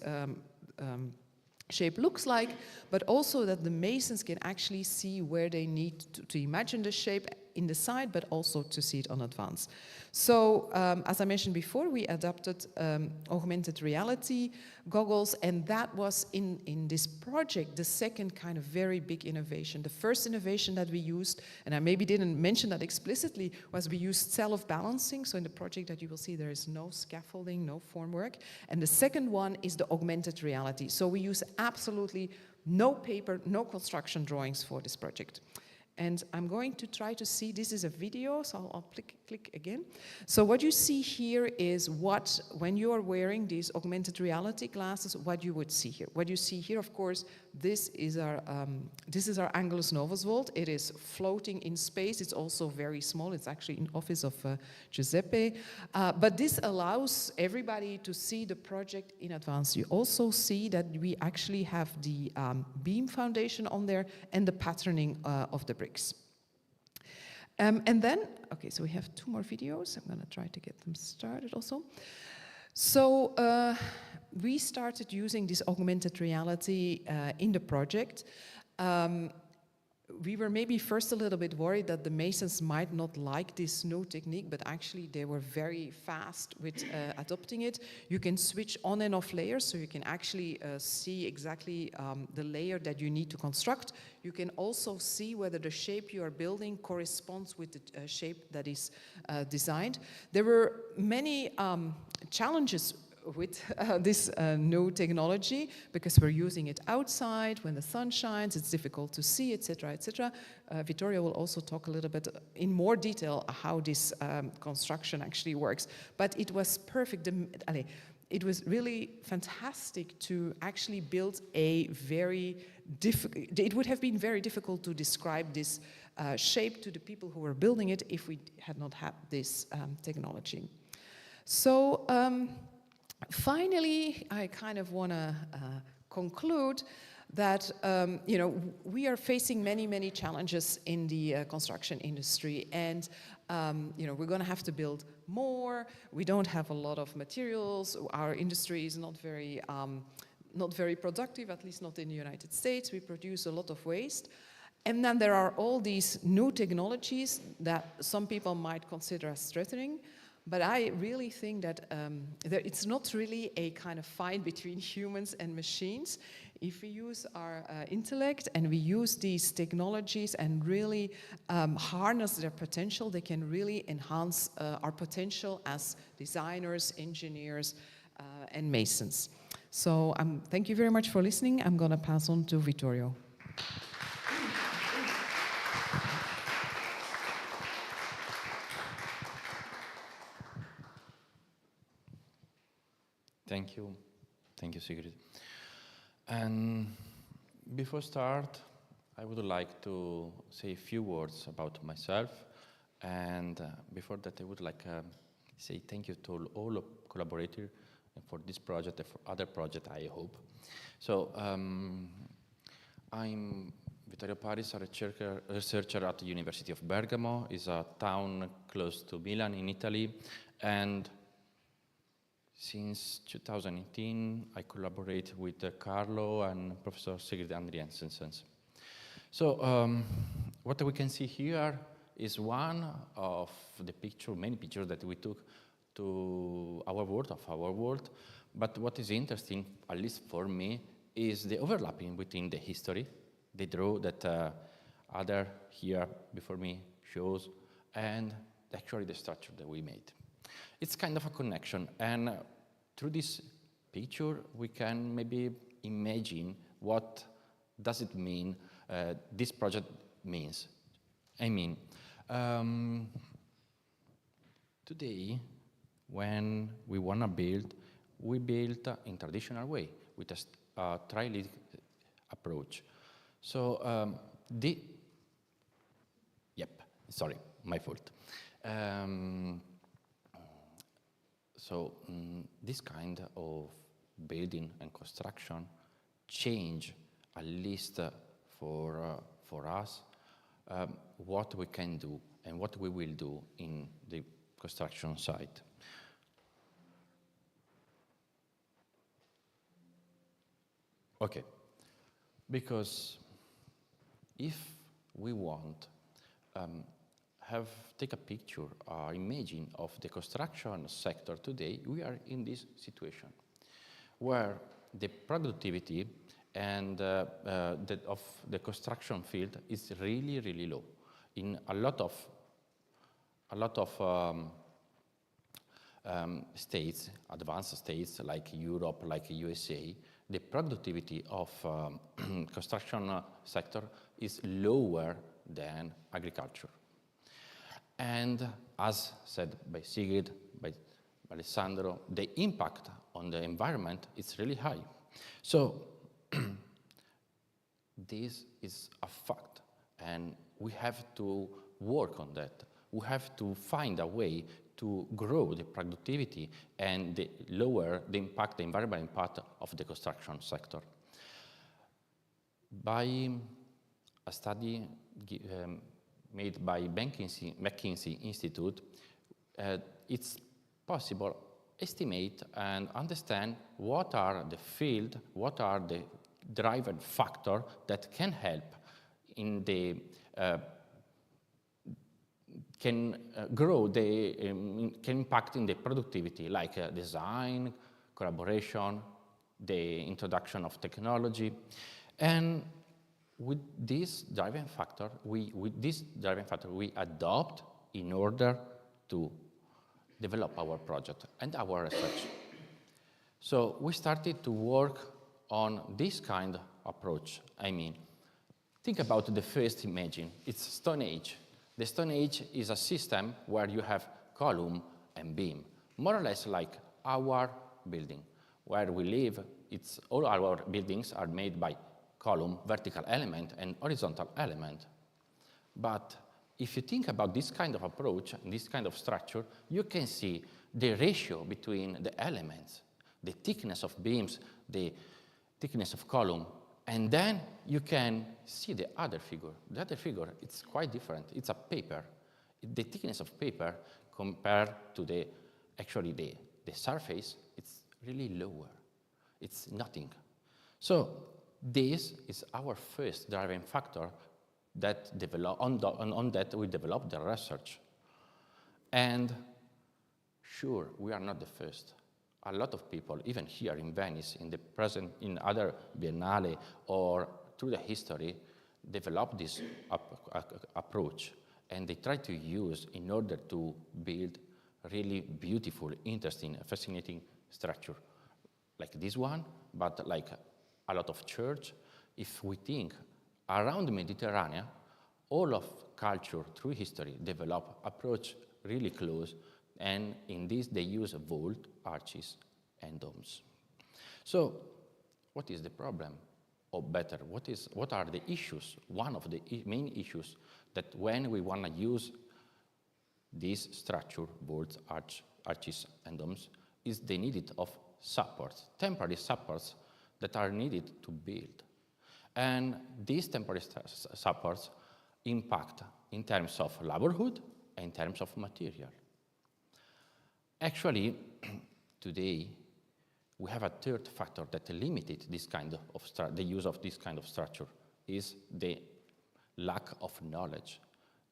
shape looks like, but also that the masons can actually see where they need to imagine the shape in the side, but also to see it on advance. So, as I mentioned before, we adapted augmented reality goggles, and that was in this project the second kind of very big innovation. The first innovation that we used, and I maybe didn't mention that explicitly, was we used self-balancing. So in the project that you will see, there is no scaffolding, no formwork. And the second one is the augmented reality. So we use absolutely no paper, no construction drawings for this project. And I'm going to try to see, this is a video, so I'll click again. So what you see here is what, when you are wearing these augmented reality glasses, what you would see here. What you see here, of course, this is our Angelus Novus vault. It is floating in space. It's also very small. It's actually in office of Giuseppe. But this allows everybody to see the project in advance. You also see that we actually have the beam foundation on there and the patterning of the bricks. And then, okay, so we have 2 more videos. I'm going to try to get them started also. So we started using this augmented reality in the project. We were maybe first a little bit worried that the masons might not like this new technique, but actually they were very fast with adopting it. You can switch on and off layers, so you can actually see exactly the layer that you need to construct. You can also see whether the shape you are building corresponds with the shape that is designed. There were many challenges with this new technology, because we're using it outside when the sun shines, it's difficult to see, etc., etc. Vittorio will also talk a little bit in more detail how this construction actually works. But it was perfect. It was really fantastic to actually build a very difficult, it would have been very difficult to describe this shape to the people who were building it if we had not had this technology. So, finally, I kind of want to conclude that you know, we are facing many, many challenges in the construction industry, and you know, we're going to have to build more. We don't have a lot of materials. Our industry is not very productive, at least not in the United States. We produce a lot of waste. And then there are all these new technologies that some people might consider as threatening. But I really think that it's not really a kind of fight between humans and machines. If we use our intellect and we use these technologies and really harness their potential, they can really enhance our potential as designers, engineers, and masons. So thank you very much for listening. I'm going to pass on to Vittorio. Thank you. Thank you, Sigrid. And before start, I would like to say a few words about myself. And before that, I would like to say thank you to all the collaborators for this project and for other projects, I hope. So, I'm Vittorio Paris, a researcher at the University of Bergamo. It's a town close to Milan in Italy. And since 2018, I collaborate with Carlo and Professor Sigrid Adriaenssens. So what we can see here is one of the many pictures that we took to our world. But what is interesting, at least for me, is the overlapping between the history, the draw that other here before me shows, and actually the structure that we made. It's kind of a connection, and through this picture, we can maybe imagine what does it mean, this project means. I mean, today, when we want to build, we build in traditional way with a tri-lead approach. So, sorry, my fault. This kind of building and construction change, at least for us, what we can do and what we will do in the construction site. Okay, because if we want take a picture or imagine of the construction sector today, we are in this situation where the productivity and of the construction field is really, really low. In a lot of states, advanced states like Europe, like USA, the productivity of construction sector is lower than agriculture. And as said by Sigrid, by Alessandro, the impact on the environment is really high. So this is a fact, and we have to work on that. We have to find a way to grow the productivity and lower the impact, the environmental impact of the construction sector. By a study made by McKinsey Institute, it's possible to estimate and understand what are the driving factors that can help in the can impact in the productivity, like design, collaboration, the introduction of technology, and with this driving factor, we adopt in order to develop our project and our research. So we started to work on this kind of approach. I mean, think about the first imagine. It's Stone Age. The Stone Age is a system where you have column and beam, more or less like our building. Where we live, all our buildings are made by column, vertical element, and horizontal element. But if you think about this kind of approach, this kind of structure, you can see the ratio between the elements, the thickness of beams, the thickness of column, and then you can see the other figure. The other figure, it's quite different. It's a paper. The thickness of paper compared to the surface, it's really lower. It's nothing. So this is our first driving factor that on that we developed the research. And sure, we are not the first. A lot of people, even here in Venice, in other biennale or through the history, develop this approach, and they try to use in order to build really beautiful, interesting, fascinating structure, like this one, but like a lot of church. If we think around the Mediterranean, all of culture through history develop approach really close, and in this they use vault, arches, and domes. So what is the problem? Or better, what are the issues? One of the main issues that when we want to use this structure, vaults, arches, and domes, is the need of supports, temporary supports that are needed to build. And these temporary supports impact in terms of livelihood and in terms of material. Actually, today, we have a third factor that limited this kind of the use of this kind of structure, is the lack of knowledge.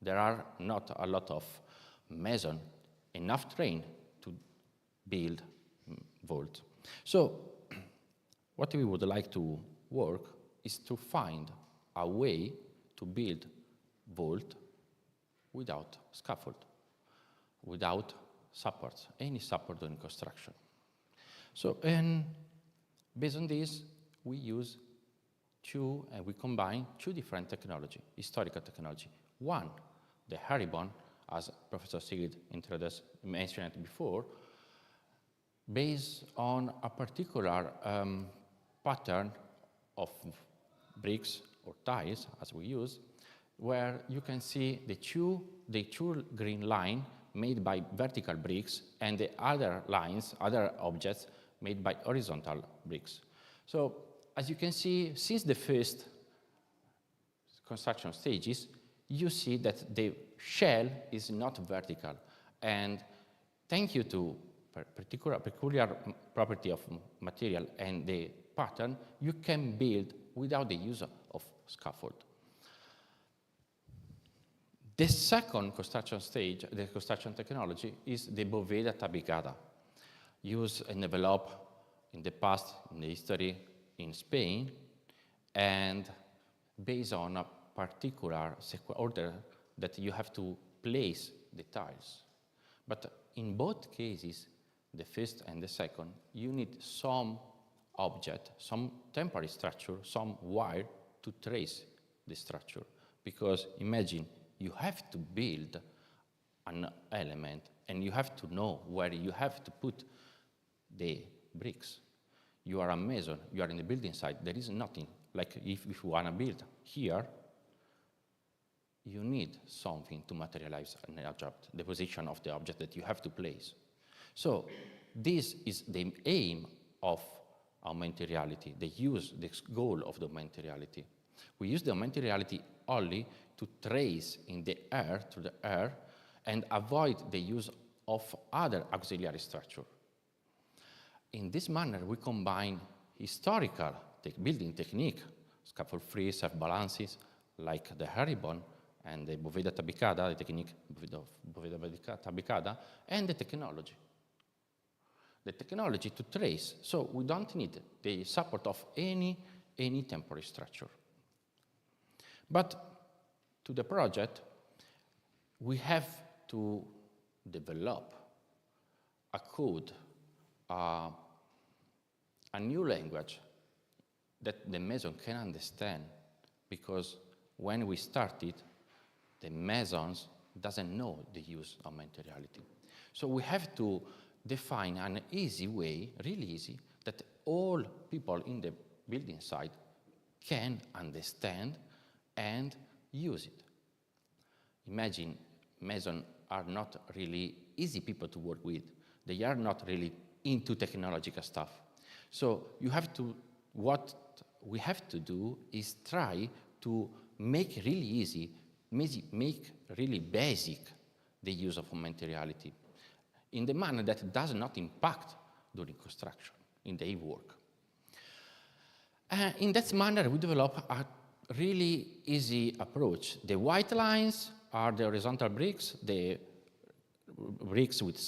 There are not a lot of masons enough trained to build vault. So what we would like to work is to find a way to build vault without scaffold, without supports, any support in construction. So, and based on this, we use we combine two different technology, historical technology. One, the herringbone, as Professor Sigrid mentioned before, based on a particular pattern of bricks or tiles, as we use, where you can see the two green line made by vertical bricks, and the other lines, other objects, made by horizontal bricks. So, as you can see, since the first construction stages, you see that the shell is not vertical. And thank you to peculiar property of material and the pattern, you can build without the use of scaffold. The second construction stage, the construction technology, is the boveda tabicada, used and developed in the past, in the history, in Spain, and based on a particular order that you have to place the tiles. But in both cases, the first and the second, you need some object, some temporary structure, some wire to trace the structure. Because imagine, you have to build an element and you have to know where you have to put the bricks. You are a mason, you are in the building site, there is nothing. Like if you want to build here, you need something to materialize an object, the position of the object that you have to place. So this is the aim of augmented reality, the goal of the augmented reality. We use the augmented reality only to trace in the air, through the air, and avoid the use of other auxiliary structure. In this manner, we combine historical building technique, scaffold-free, self-balances, like the herringbone and the boveda tabicada, the technique of boveda tabicada, and the technology. The technology to trace, so we don't need the support of any temporary structure. But to the project, we have to develop a code, a new language that the mason can understand, because when we started, the masons doesn't know the use of augmented reality. So we have to define an easy way, really easy, that all people in the building site can understand and use it. Imagine, masons are not really easy people to work with. They are not really into technological stuff. So what we have to do is try to make really easy, make really basic the use of augmented reality in the manner that does not impact during construction, in the work. In that manner, we develop a really easy approach. The white lines are the horizontal bricks, the bricks with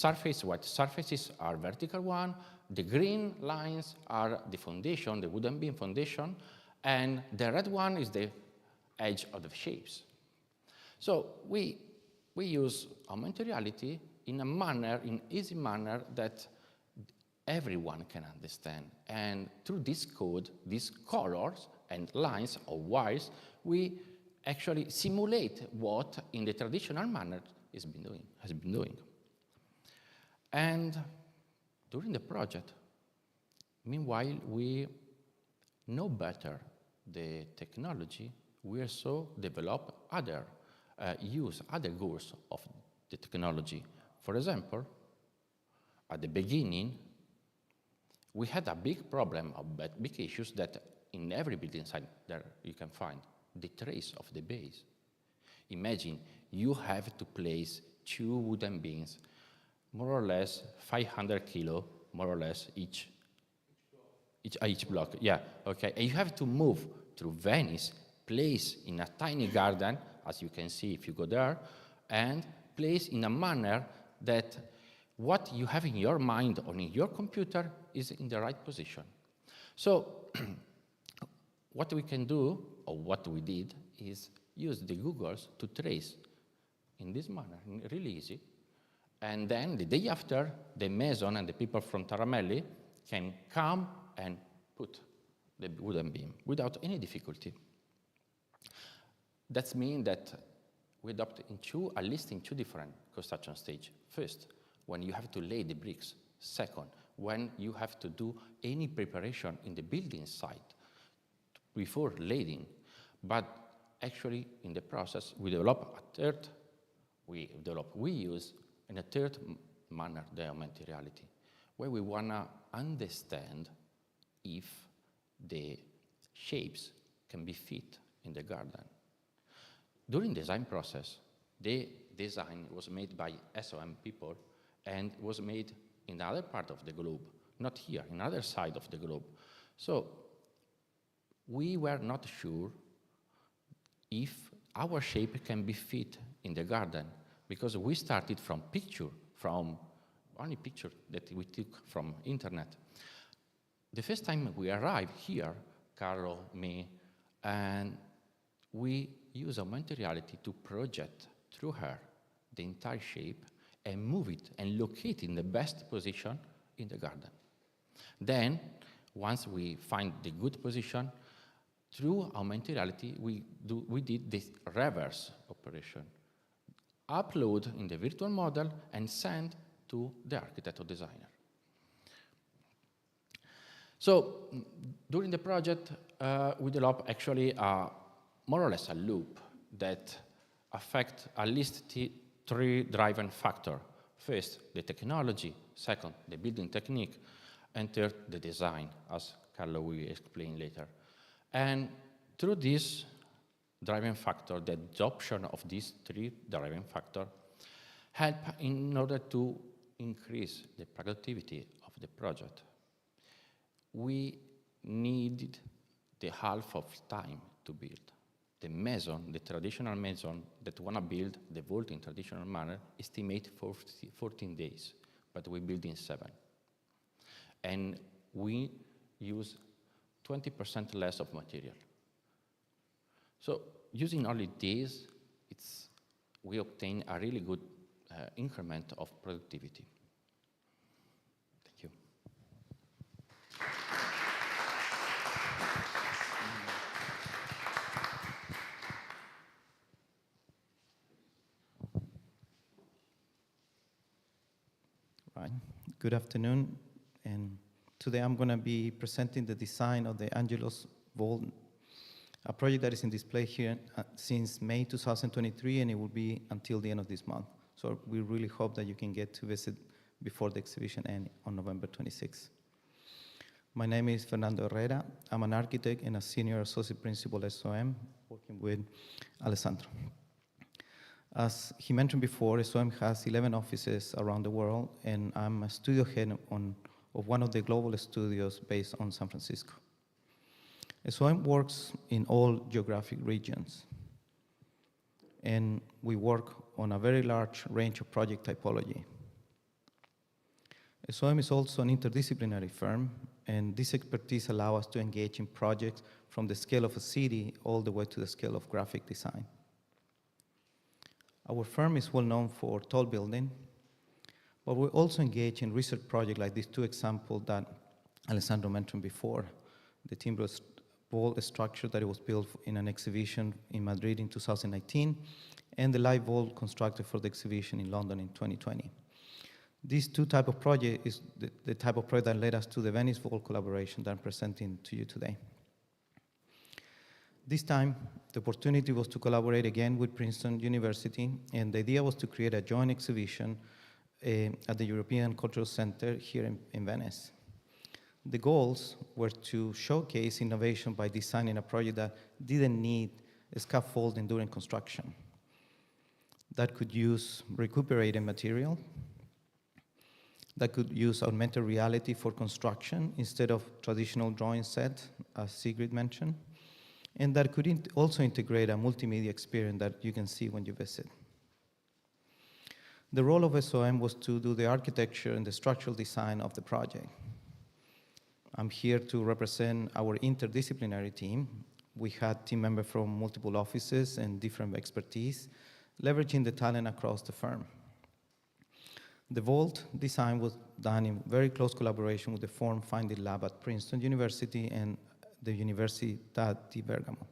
white surfaces are vertical one, the green lines are the foundation, the wooden beam foundation, and the red one is the edge of the shapes. So we use augmented reality in a manner, in easy manner that everyone can understand. And through this code, these colors and lines or wires, we actually simulate what in the traditional manner has been doing. And during the project, meanwhile, we know better the technology. We also develop other goals of the technology. For example, at the beginning, we had a big problem, big issues that in every building site there you can find, the trace of the base. Imagine you have to place 2 wooden beams, more or less 500 kilo, more or less each block. Yeah, okay. And you have to move through Venice, place in a tiny garden, as you can see if you go there, and place in a manner that what you have in your mind or in your computer is in the right position. So what we can do, or what we did, is use the Googles to trace in this manner, really easy. And then the day after, the mason and the people from Taramelli can come and put the wooden beam without any difficulty. That means that we adopt at least in 2 different construction stages. First, when you have to lay the bricks. Second, when you have to do any preparation in the building site before laying. But actually, in the process, we develop a third. We use And a third manner, the augmented reality, where we want to understand if the shapes can be fit in the garden. During the design process, the design was made by SOM people and was made in the other part of the globe, not here, in other side of the globe. So we were not sure if our shape can be fit in the garden, because we started from only picture that we took from internet. The first time we arrived here, Carlo, me, and we use augmented reality to project through her the entire shape and move it and locate it in the best position in the garden. Then, once we find the good position, through augmented reality, we did this reverse operation. Upload in the virtual model and send to the architect or designer. So, during the project, we developed actually more or less a loop that affects at least three driving factors. First, the technology. Second, the building technique. And third, the design, as Carlo will explain later. And through this driving factor, the adoption of these three driving factors help in order to increase the productivity of the project. We needed the half of time to build. The mason, the traditional mason that want to build the vault in traditional manner, estimate 14 days, but we build in 7. And we use 20% less of material. So using only these, we obtain a really good increment of productivity. Thank you. Right. Good afternoon, and today I'm going to be presenting the design of the Angelus Vault, a project that is in display here since May 2023, and it will be until the end of this month. So we really hope that you can get to visit before the exhibition ends on November 26th. My name is Fernando Herrera. I'm an architect and a senior associate principal at SOM, working with Alessandro. As he mentioned before, SOM has 11 offices around the world, and I'm a studio head of one of the global studios based on San Francisco. SOM works in all geographic regions, and we work on a very large range of project typology. SOM is also an interdisciplinary firm, and this expertise allows us to engage in projects from the scale of a city all the way to the scale of graphic design. Our firm is well known for tall building, but we also engage in research projects like these two examples that Alessandro mentioned before, the timber vault structure that was built in an exhibition in Madrid in 2019, and the live vault constructed for the exhibition in London in 2020. These two type of project is the type of project that led us to the Venice Vault collaboration that I'm presenting to you today. This time, the opportunity was to collaborate again with Princeton University, and the idea was to create a joint exhibition at the European Cultural Center here in Venice. The goals were to showcase innovation by designing a project that didn't need a scaffolding during construction, that could use recuperated material, that could use augmented reality for construction instead of traditional drawing set, as Sigrid mentioned, and that could also integrate a multimedia experience that you can see when you visit. The role of SOM was to do the architecture and the structural design of the project. I'm here to represent our interdisciplinary team. We had team members from multiple offices and different expertise, leveraging the talent across the firm. The vault design was done in very close collaboration with the Form Finding Lab at Princeton University and the Università di Bergamo.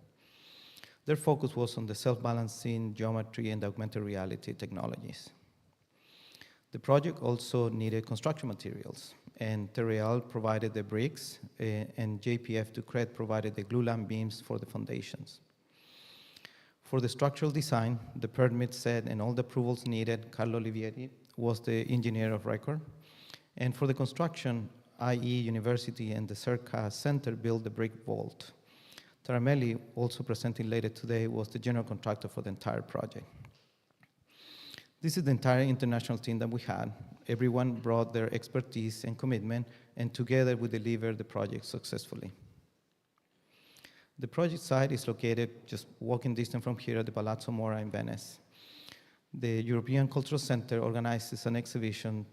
Their focus was on the self-balancing, geometry, and augmented reality technologies. The project also needed construction materials, and Terreal provided the bricks, and JPF Ducret provided the glue lamp beams for the foundations. For the structural design, the permit set and all the approvals needed, Carlo Olivieri, was the engineer of record. And for the construction, IE University and the Circa Center built the brick vault. Taramelli, also presenting later today, was the general contractor for the entire project. This is the entire international team that we had. Everyone brought their expertise and commitment, and together we delivered the project successfully. The project site is located just walking distance from here at the Palazzo Mora in Venice. The European Cultural Center organizes an exhibition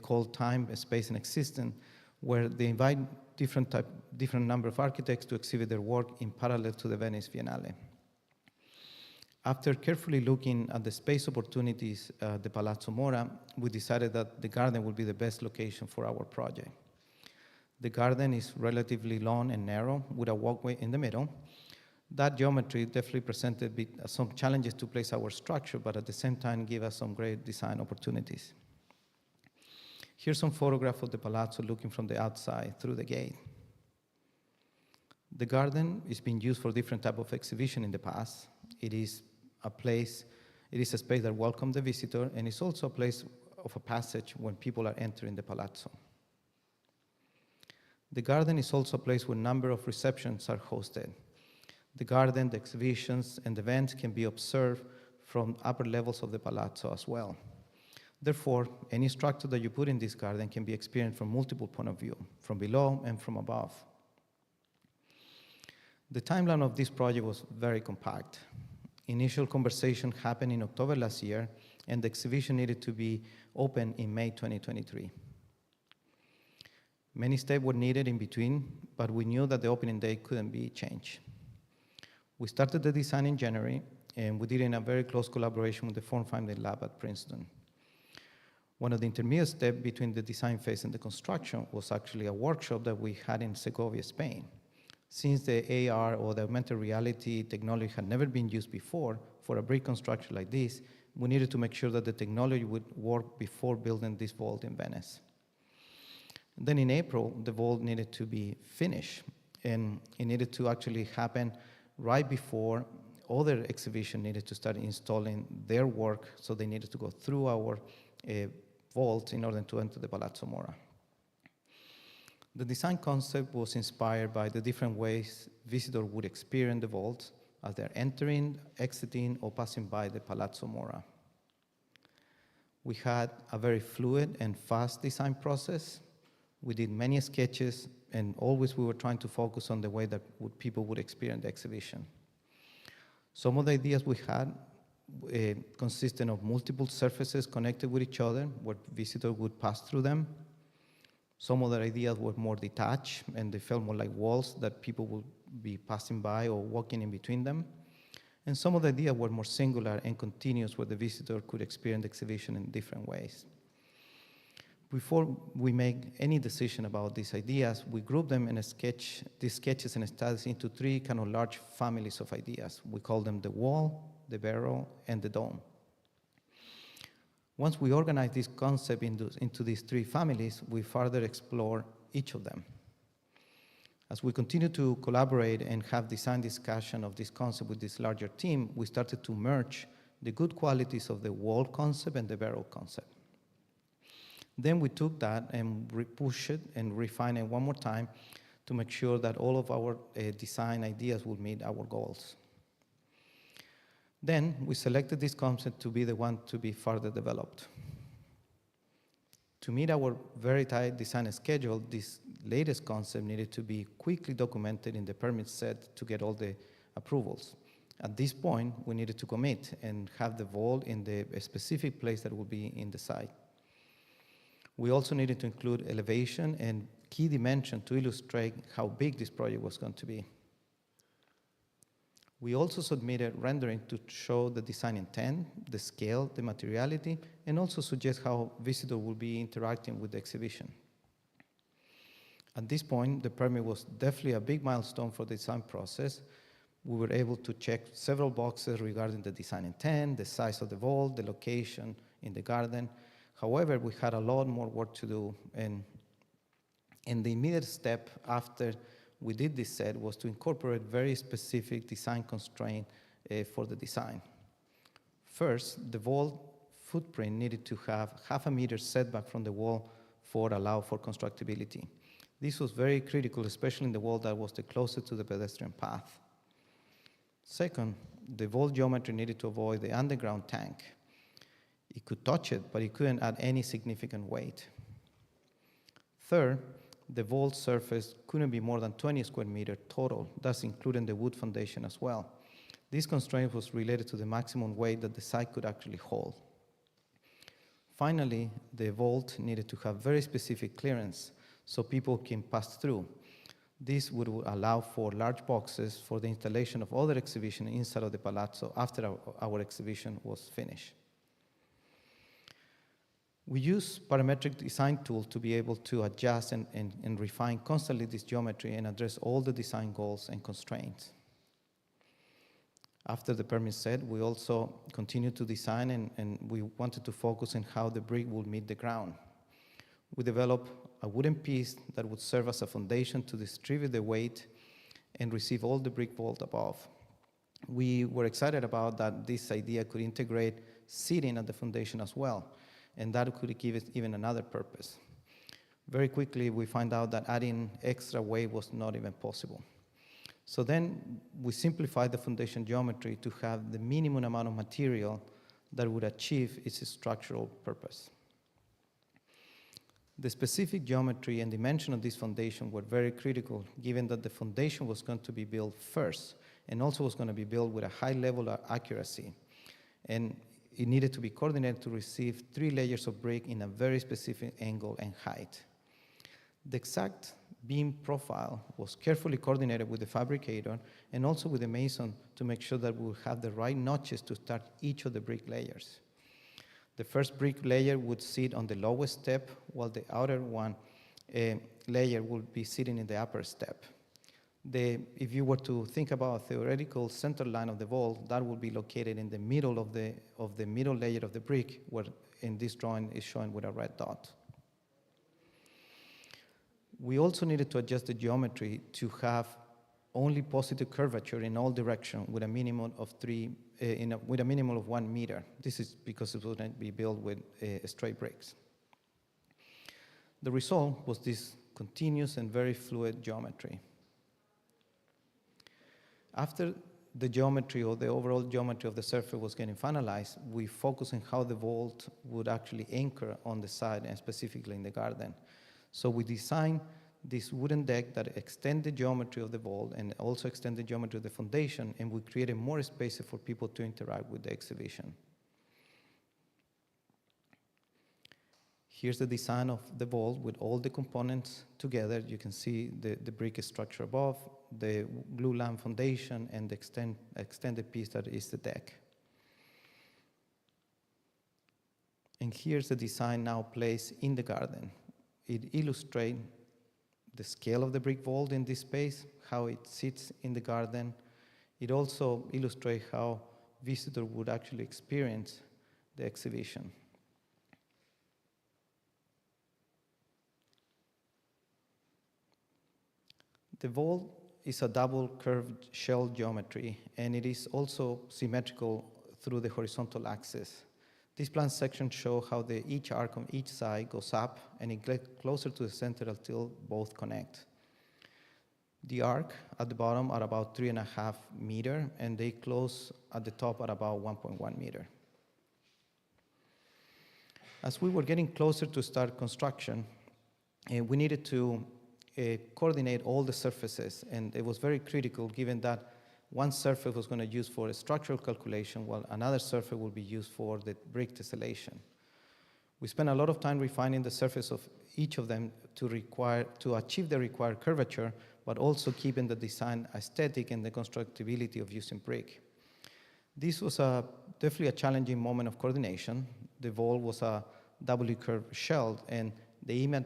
called Time, Space, and Existence, where they invite different number of architects to exhibit their work in parallel to the Venice Biennale. After carefully looking at the space opportunities at the Palazzo Mora, we decided that the garden would be the best location for our project. The garden is relatively long and narrow with a walkway in the middle. That geometry definitely presented some challenges to place our structure, but at the same time gave us some great design opportunities. Here's some photograph of the palazzo looking from the outside through the gate. The garden is being used for different type of exhibition in the past. It is a space that welcomes the visitor, and it's also a place of a passage when people are entering the palazzo. The garden is also a place where a number of receptions are hosted. The garden, the exhibitions, and the events can be observed from upper levels of the palazzo as well. Therefore, any structure that you put in this garden can be experienced from multiple points of view, from below and from above. The timeline of this project was very compact. Initial conversation happened in October last year, and the exhibition needed to be open in May 2023. Many steps were needed in between, but we knew that the opening date couldn't be changed. We started the design in January, and we did it in a very close collaboration with the Form Finding Lab at Princeton. One of the intermediate steps between the design phase and the construction was actually a workshop that we had in Segovia, Spain. Since the AR or the augmented reality technology had never been used before for a brick construction like this, we needed to make sure that the technology would work before building this vault in Venice. Then in April, the vault needed to be finished, and it needed to actually happen right before other exhibition needed to start installing their work, so they needed to go through our vault in order to enter the Palazzo Mora. The design concept was inspired by the different ways visitors would experience the vault as they're entering, exiting, or passing by the Palazzo Mora. We had a very fluid and fast design process. We did many sketches, and always we were trying to focus on the way that people would experience the exhibition. Some of the ideas we had consisted of multiple surfaces connected with each other, where visitors would pass through them. Some of the ideas were more detached, and they felt more like walls that people would be passing by or walking in between them. And some of the ideas were more singular and continuous, where the visitor could experience the exhibition in different ways. Before we make any decision about these ideas, we group them in these sketches and studies into three kind of large families of ideas. We call them the wall, the barrel, and the dome. Once we organize this concept into these three families, we further explore each of them. As we continue to collaborate and have design discussion of this concept with this larger team, we started to merge the good qualities of the wall concept and the barrel concept. Then we took that and pushed it and refined it one more time to make sure that all of our design ideas would meet our goals. Then we selected this concept to be the one to be further developed. To meet our very tight design schedule, this latest concept needed to be quickly documented in the permit set to get all the approvals. At this point, we needed to commit and have the vault in the specific place that would be in the site. We also needed to include elevation and key dimension to illustrate how big this project was going to be. We also submitted rendering to show the design intent, the scale, the materiality, and also suggest how visitors will be interacting with the exhibition. At this point, the permit was definitely a big milestone for the design process. We were able to check several boxes regarding the design intent, the size of the vault, the location in the garden. However, we had a lot more work to do, and the immediate step after we did this set was to incorporate very specific design constraints for the design. First, the vault footprint needed to have half a meter setback from the wall for allow for constructability. This was very critical, especially in the wall that was the closest to the pedestrian path. Second, the vault geometry needed to avoid the underground tank. It could touch it, but it couldn't add any significant weight. Third, the vault surface couldn't be more than 20 square meters total, thus including the wood foundation as well. This constraint was related to the maximum weight that the site could actually hold. Finally, the vault needed to have very specific clearance so people can pass through. This would allow for large boxes for the installation of other exhibitions inside of the palazzo after our exhibition was finished. We use parametric design tools to be able to adjust and refine constantly this geometry and address all the design goals and constraints. After the permit set, we also continued to design and we wanted to focus on how the brick would meet the ground. We developed a wooden piece that would serve as a foundation to distribute the weight and receive all the brick vault above. We were excited about that this idea could integrate seating at the foundation as well, and that could give it even another purpose. Very quickly, we find out that adding extra weight was not even possible. So then we simplified the foundation geometry to have the minimum amount of material that would achieve its structural purpose. The specific geometry and dimension of this foundation were very critical, given that the foundation was going to be built first and also was going to be built with a high level of accuracy. And it needed to be coordinated to receive 3 layers of brick in a very specific angle and height. The exact beam profile was carefully coordinated with the fabricator and also with the mason to make sure that we would have the right notches to start each of the brick layers. The first brick layer would sit on the lowest step, while the outer one layer would be sitting in the upper step. If you were to think about a theoretical center line of the vault, that would be located in the middle of the middle layer of the brick, where in this drawing is shown with a red dot. We also needed to adjust the geometry to have only positive curvature in all directions with a minimum of 1 meter. This is because it wouldn't be built with straight bricks. The result was this continuous and very fluid geometry. After the geometry or the overall geometry of the surface was getting finalized, we focused on how the vault would actually anchor on the side and specifically in the garden. So we designed this wooden deck that extend the geometry of the vault and also extend the geometry of the foundation, and we created more space for people to interact with the exhibition. Here's the design of the vault with all the components together. You can see the brick structure above, the glue lamp foundation, and the extended piece that is the deck. And here's the design now placed in the garden. It illustrates the scale of the brick vault in this space, how it sits in the garden. It also illustrates how visitors would actually experience the exhibition. The vault is a double curved shell geometry, and it is also symmetrical through the horizontal axis. This plan section shows how each arc on each side goes up and it gets closer to the center until both connect. The arc at the bottom are about 3.5 meters, and they close at the top at about 1.1 meters. As we were getting closer to start construction, we needed to coordinate all the surfaces, and it was very critical given that one surface was going to use for a structural calculation, while another surface will be used for the brick tessellation. We spent a lot of time refining the surface of each of them to achieve the required curvature, but also keeping the design aesthetic and the constructability of using brick. This was definitely a challenging moment of coordination. The vault was a doubly curved shell, and the image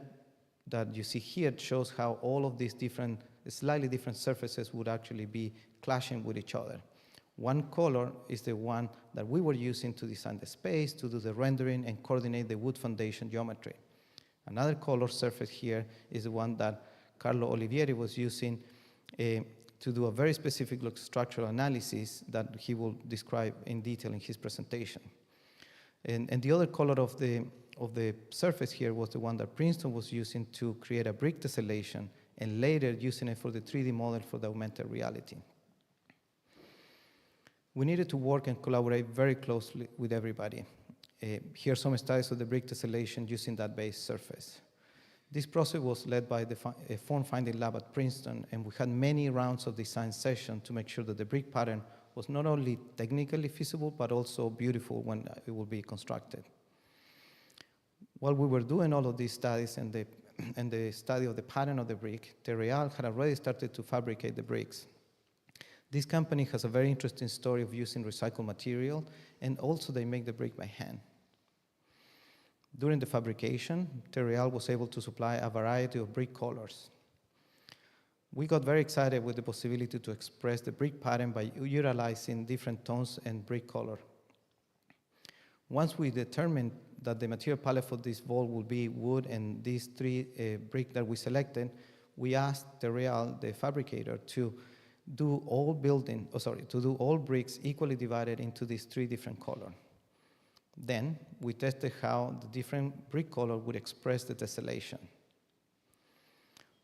that you see here shows how all of these slightly different surfaces would actually be clashing with each other. One color is the one that we were using to design the space, to do the rendering and coordinate the wood foundation geometry. Another color surface here is the one that Carlo Olivieri was using to do a very specific structural analysis that he will describe in detail in his presentation. And the other color of the surface here was the one that Princeton was using to create a brick tessellation, and later using it for the 3D model for the augmented reality. We needed to work and collaborate very closely with everybody. Here are some studies of the brick tessellation using that base surface. This process was led by the form-finding lab at Princeton, and we had many rounds of design sessions to make sure that the brick pattern was not only technically feasible, but also beautiful when it will be constructed. While we were doing all of these studies and the study of the pattern of the brick, Terreal had already started to fabricate the bricks. This company has a very interesting story of using recycled material, and also they make the brick by hand. During the fabrication, Terreal was able to supply a variety of brick colors. We got very excited with the possibility to express the brick pattern by utilizing different tones and brick color. Once we determined that the material palette for this vault would be wood and these three brick that we selected, we asked Terreal, the fabricator, to do all bricks equally divided into these three different colors. Then we tested how the different brick color would express the tessellation.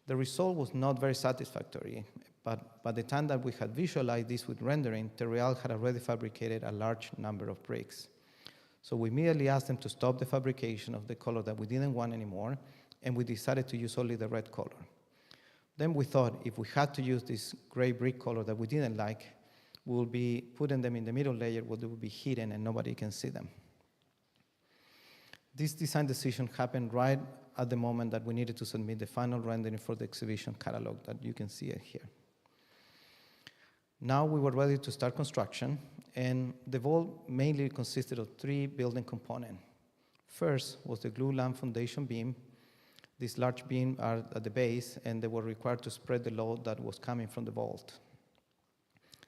The result was not very satisfactory, but by the time that we had visualized this with rendering, Terreal had already fabricated a large number of bricks. So we immediately asked them to stop the fabrication of the color that we didn't want anymore, and we decided to use only the red color. Then we thought if we had to use this gray brick color that we didn't like, we will be putting them in the middle layer where they will be hidden and nobody can see them. This design decision happened right at the moment that we needed to submit the final rendering for the exhibition catalog that you can see it here. Now we were ready to start construction, and the vault mainly consisted of three building components. First was the glue-lamp foundation beam. These large beams are at the base, and they were required to spread the load that was coming from the vault.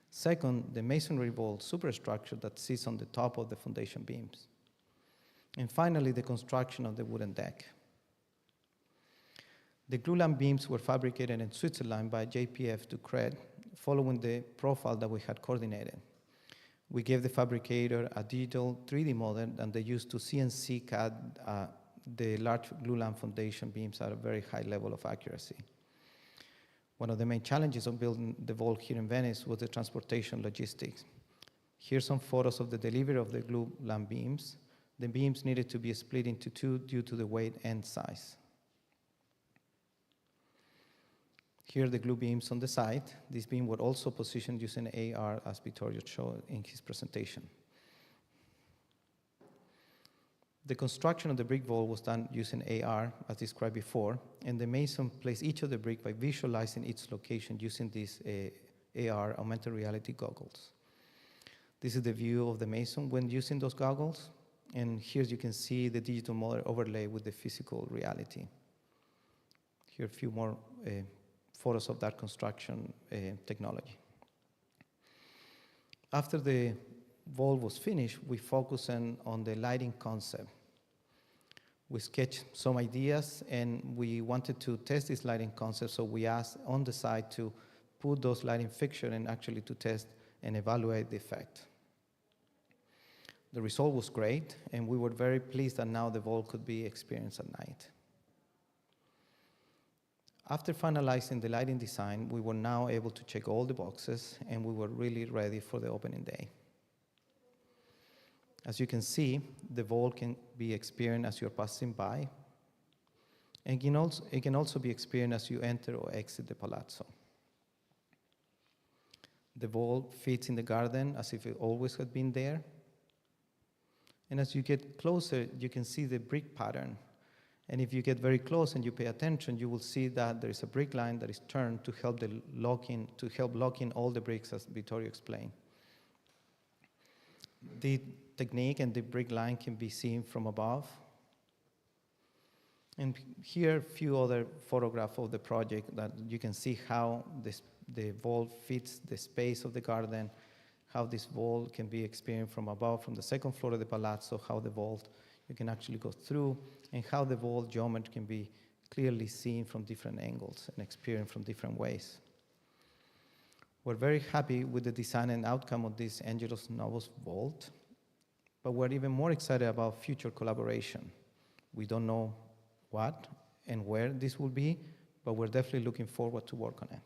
Second, the masonry vault superstructure that sits on the top of the foundation beams. And finally, the construction of the wooden deck. The glue-lamp beams were fabricated in Switzerland by JPF Ducret, following the profile that we had coordinated. We gave the fabricator a digital 3D model, and they used to CNC CAD the large glue-lamp foundation beams at a very high level of accuracy. One of the main challenges of building the vault here in Venice was the transportation logistics. Here's some photos of the delivery of the glue-lamp beams. The beams needed to be split into two due to the weight and size. Here are the glue beams on the side. These beams were also positioned using AR, as Vittorio showed in his presentation. The construction of the brick vault was done using AR, as described before, and the mason placed each of the brick by visualizing its location using these AR, augmented reality goggles. This is the view of the mason when using those goggles, and here you can see the digital model overlay with the physical reality. Here are a few more photos of that construction technology. After the vault was finished, we focused on the lighting concept. We sketched some ideas, and we wanted to test this lighting concept, so we asked on the side to put those lighting fixtures and actually to test and evaluate the effect. The result was great, and we were very pleased that now the vault could be experienced at night. After finalizing the lighting design, we were now able to check all the boxes, and we were really ready for the opening day. As you can see, the vault can be experienced as you're passing by, and it can also be experienced as you enter or exit the palazzo. The vault fits in the garden as if it always had been there. And as you get closer, you can see the brick pattern. And if you get very close and you pay attention, you will see that there is a brick line that is turned to help lock in all the bricks, as Vittorio explained. The technique and the brick line can be seen from above. And here are a few other photographs of the project that you can see how the vault fits the space of the garden, how this vault can be experienced from above, from the second floor of the palazzo, how the vault you can actually go through, and how the vault geometry can be clearly seen from different angles and experienced from different ways. We're very happy with the design and outcome of this Angelus Novus vault. but we're even more excited about future collaboration. We don't know what and where this will be, but we're definitely looking forward to work on it.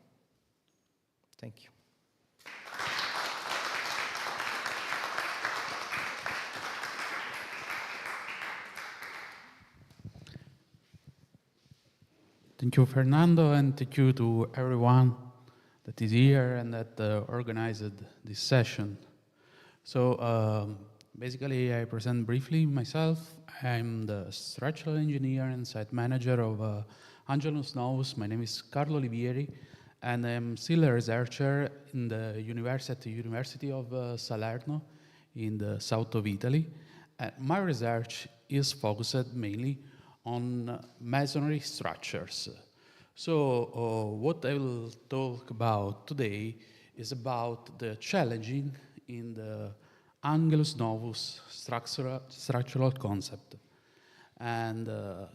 Thank you. Thank you, Fernando, and thank you to everyone that is here and that organized this session. So basically, I present briefly myself. I'm the structural engineer and site manager of Angelus Novus. My name is Carlo Olivieri, and I'm still a researcher in the University of Salerno in the south of Italy. My research is focused mainly on masonry structures. So what I will talk about today is about the challenging in the Angelus Novus structural concept. And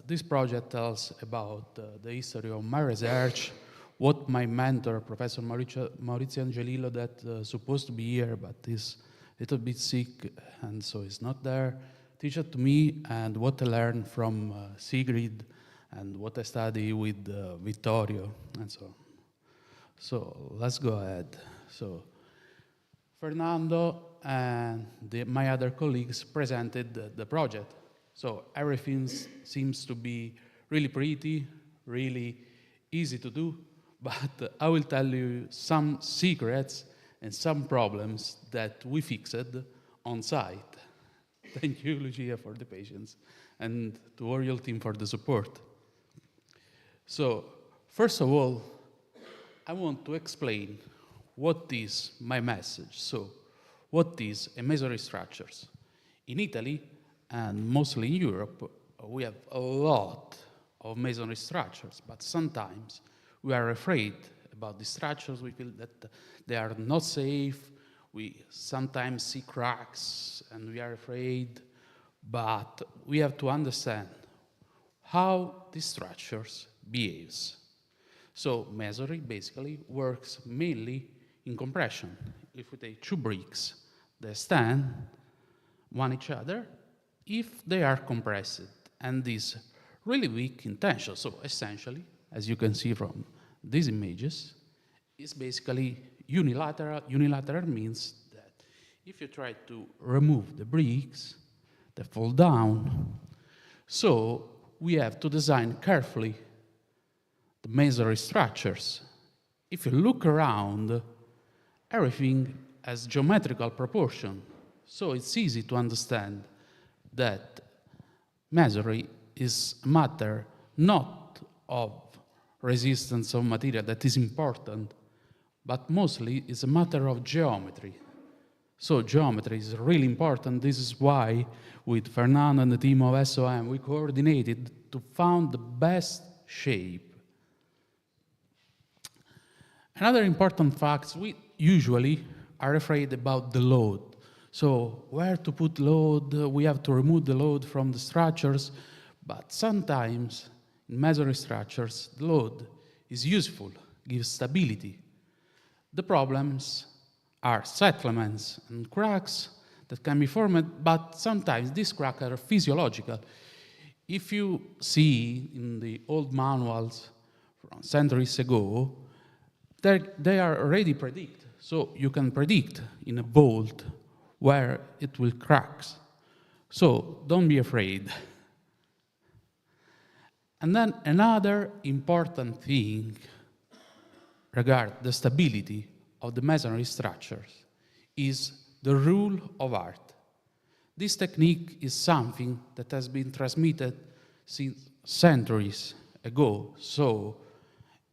this project tells about the history of my research, what my mentor, Professor Maurizio Angelillo, that supposed to be here but is a little bit sick and so is not there, teach it to me, and what I learned from Sigrid and what I study with Vittorio and so on. So let's go ahead. So Fernando and my other colleagues presented the project. So everything seems to be really pretty, really easy to do, but I will tell you some secrets and some problems that we fixed on site. Thank you, Lucia, for the patience, and to all your team for the support. So, first of all, I want to explain what is my message. So, what is a masonry structures? In Italy, and mostly in Europe, we have a lot of masonry structures, but sometimes we are afraid about the structures. We feel that they are not safe. We sometimes see cracks and we are afraid, but we have to understand how these structures behaves. So masonry basically works mainly in compression. If we take two bricks, they stand one each other if they are compressed, and this really weak in tension. So essentially, as you can see from these images, is basically unilateral. Unilateral means that if you try to remove the bricks, they fall down. So we have to design carefully the masonry structures. If you look around, everything has geometrical proportion. So it's easy to understand that masonry is a matter not of resistance of material, that is important, but mostly it's a matter of geometry. So geometry is really important. This is why with Fernando and the team of SOM, we coordinated to find the best shape. Another important fact, we usually are afraid about the load. So where to put load, we have to remove the load from the structures, but sometimes in masonry structures, the load is useful, gives stability. The problems are settlements and cracks that can be formed, but sometimes these cracks are physiological. If you see in the old manuals from centuries ago, they are already predicted. So you can predict in a bolt where it will crack. So don't be afraid. And then another important thing regarding the stability of the masonry structures is the rule of art. This technique is something that has been transmitted since centuries ago. So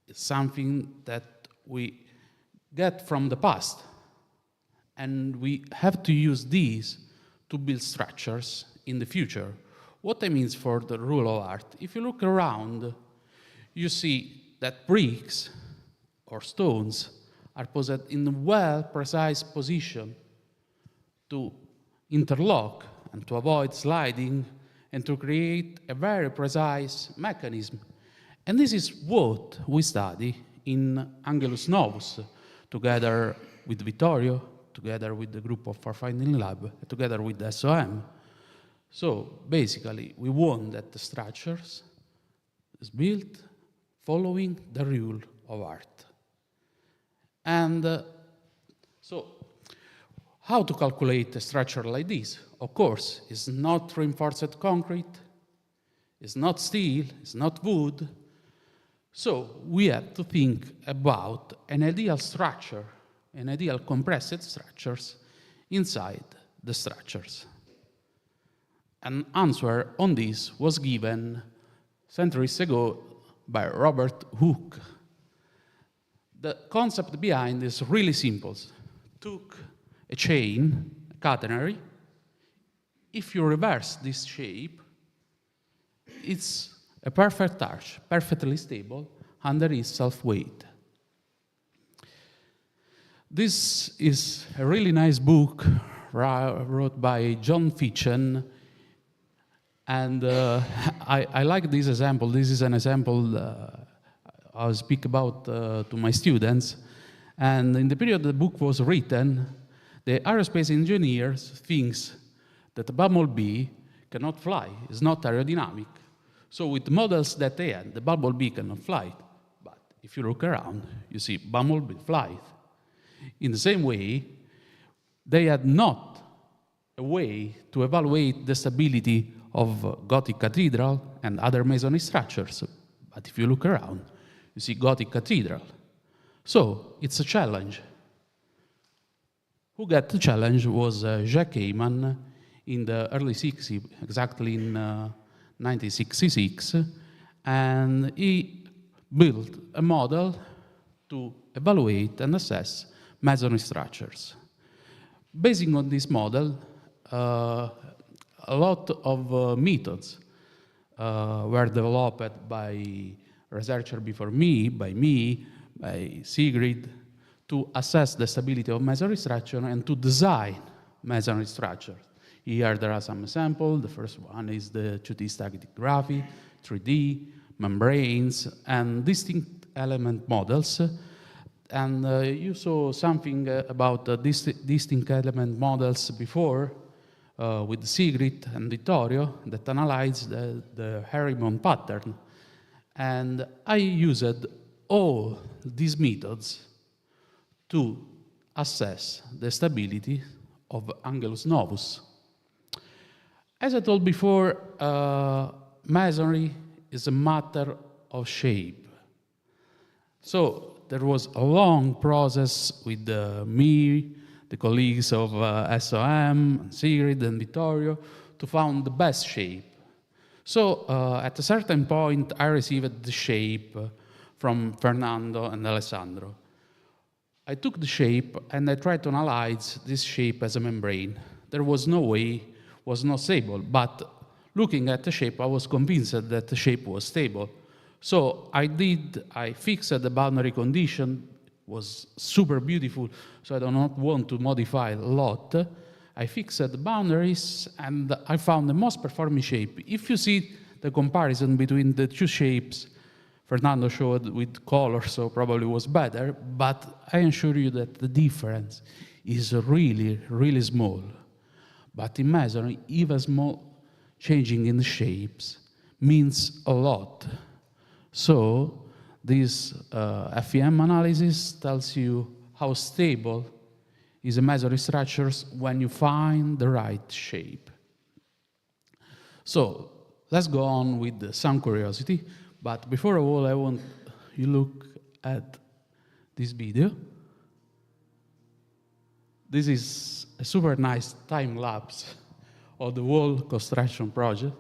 it's something that we get from the past. And we have to use these to build structures in the future. What I mean for the rule of art, if you look around, you see that bricks or stones are posed in a well-precise position to interlock and to avoid sliding and to create a very precise mechanism. And this is what we study in Angelus Novus, together with Vittorio, together with the group of Far-Finding Lab, together with the SOM. So basically, we want that the structures is built following the rule of art. And so how to calculate a structure like this? Of course, it's not reinforced concrete, it's not steel, it's not wood. So we have to think about an ideal structure, an ideal compressed structures inside the structures. An answer on this was given centuries ago by Robert Hooke. The concept behind is really simple. Took a chain, a catenary. If you reverse this shape, it's a perfect arch, perfectly stable under its self-weight. This is a really nice book wrote by John Fitchen, and I like this example. This is an example I'll speak about to my students. And in the period the book was written, the aerospace engineers thinks that a bumblebee cannot fly, it's not aerodynamic. So with the models that they had, the bumblebee cannot fly. But if you look around, you see bumblebee flies. In the same way, they had not a way to evaluate the stability of Gothic cathedral and other masonry structures. But if you look around, you see Gothic cathedral. So it's a challenge. Who got the challenge was Jacques Heyman in the early 60s, exactly in 1966, and he built a model to evaluate and assess masonry structures. Basing on this model, a lot of methods were developed by researchers before me, by Sigrid, to assess the stability of masonry structure and to design masonry structures. Here there are some examples. The first one is the 2D static graphy, 3D, membranes, and distinct element models. And you saw something about distinct element models before with Sigrid and Vittorio that analyzed the Herrimon pattern. And I used all these methods to assess the stability of Angelus Novus. As I told before, masonry is a matter of shape. So there was a long process with me, the colleagues of SOM, Sigrid and Vittorio, to find the best shape. So at a certain point, I received the shape from Fernando and Alessandro. I took the shape and I tried to analyze this shape as a membrane. There was no way, was not stable, but looking at the shape, I was convinced that the shape was stable. So I fixed the boundary condition, was super beautiful, so I do not want to modify a lot. I fixed the boundaries and I found the most performing shape. If you see the comparison between the two shapes, Fernando showed with color, so probably was better, but I assure you that the difference is really, really small. But in masonry, even small changing in the shapes means a lot. So this FEM analysis tells you how stable is a masonry structures when you find the right shape. So let's go on with some curiosity. But before all, I want you look at this video. This is a super nice time lapse of the whole construction process.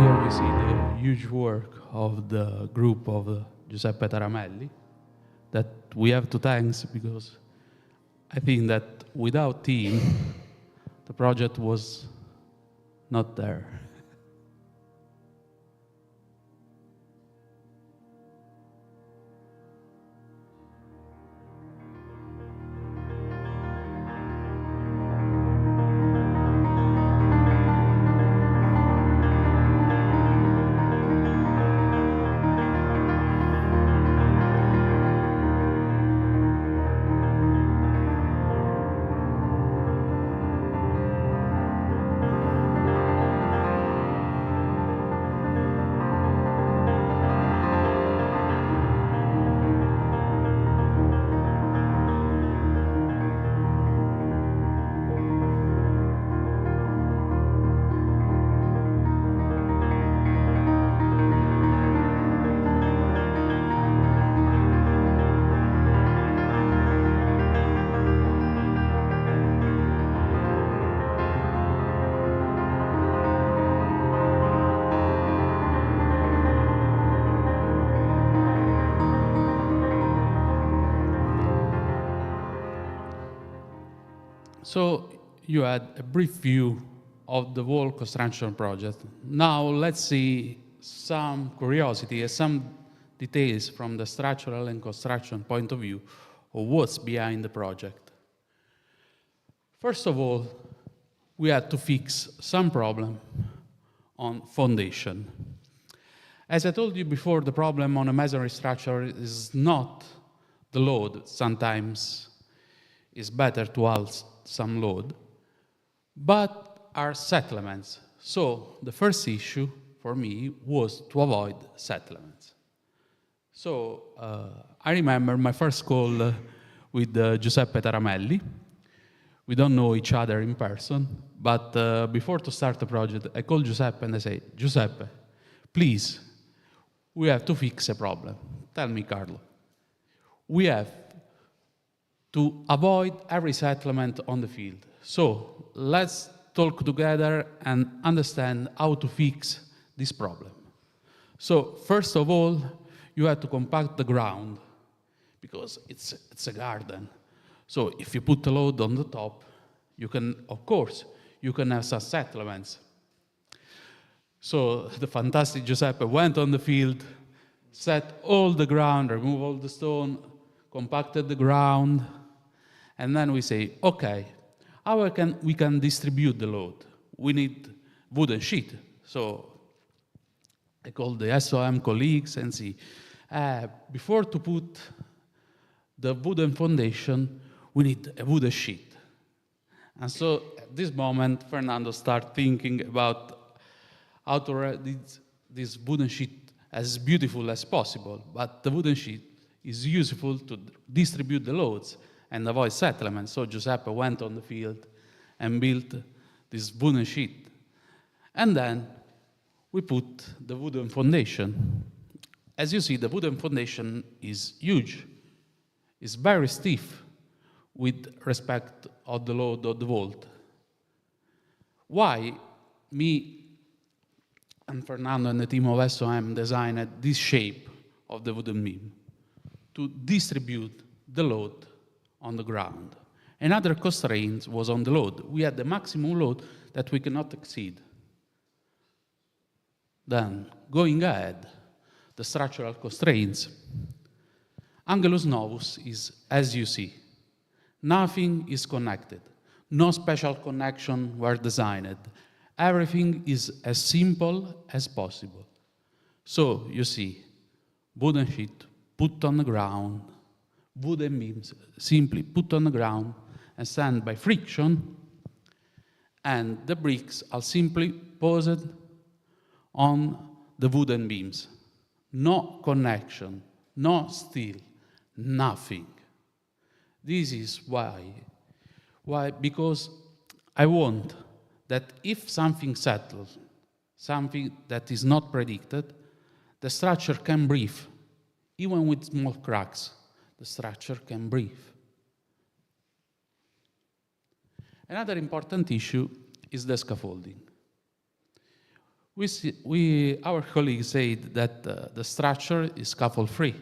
Here we see the huge work of the group of Giuseppe Taramelli that we have to thank, because I think that without team, the project was not there. So you had a brief view of the whole construction project. Now let's see some curiosity and some details from the structural and construction point of view of what's behind the project. First of all, we had to fix some problem on foundation. As I told you before, the problem on a masonry structure is not the load. Sometimes it's better to have some load, but are settlements. So the first issue for me was to avoid settlements. So I remember my first call with Giuseppe Taramelli. We don't know each other in person, but before to start the project, I called Giuseppe and I say, Giuseppe, please, we have to fix a problem. Tell me, Carlo. We have to avoid every settlement on the field. So let's talk together and understand how to fix this problem. So first of all, you have to compact the ground because it's a garden. So if you put a load on the top, you can, of course, you can have some settlements. So the fantastic Giuseppe went on the field, set all the ground, removed all the stone, compacted the ground, and then we say, okay, how we can distribute the load? We need wooden sheet. So I called the SOM colleagues and see, before to put the wooden foundation, we need a wooden sheet. And so at this moment, Fernando started thinking about how to write this wooden sheet as beautiful as possible, but the wooden sheet is useful to distribute the loads and avoid settlement. So Giuseppe went on the field and built this wooden sheet. And then we put the wooden foundation. As you see, the wooden foundation is huge. It's very stiff with respect of the load of the vault. Why me and Fernando and the team of SOM designed this shape of the wooden beam? To distribute the load on the ground. Another constraint was on the load. We had the maximum load that we cannot exceed. Then, going ahead, the structural constraints. Angelus Novus is, as you see, nothing is connected. No special connection were designed. Everything is as simple as possible. So, you see, wooden sheet put on the ground, wooden beams simply put on the ground and stand by friction, and the bricks are simply posed on the wooden beams. No connection, no steel, nothing. This is why? Because I want that if something settles, something that is not predicted, the structure can breathe. Even with small cracks, the structure can breathe. Another important issue is the scaffolding. Our colleagues said that the structure is scaffold-free.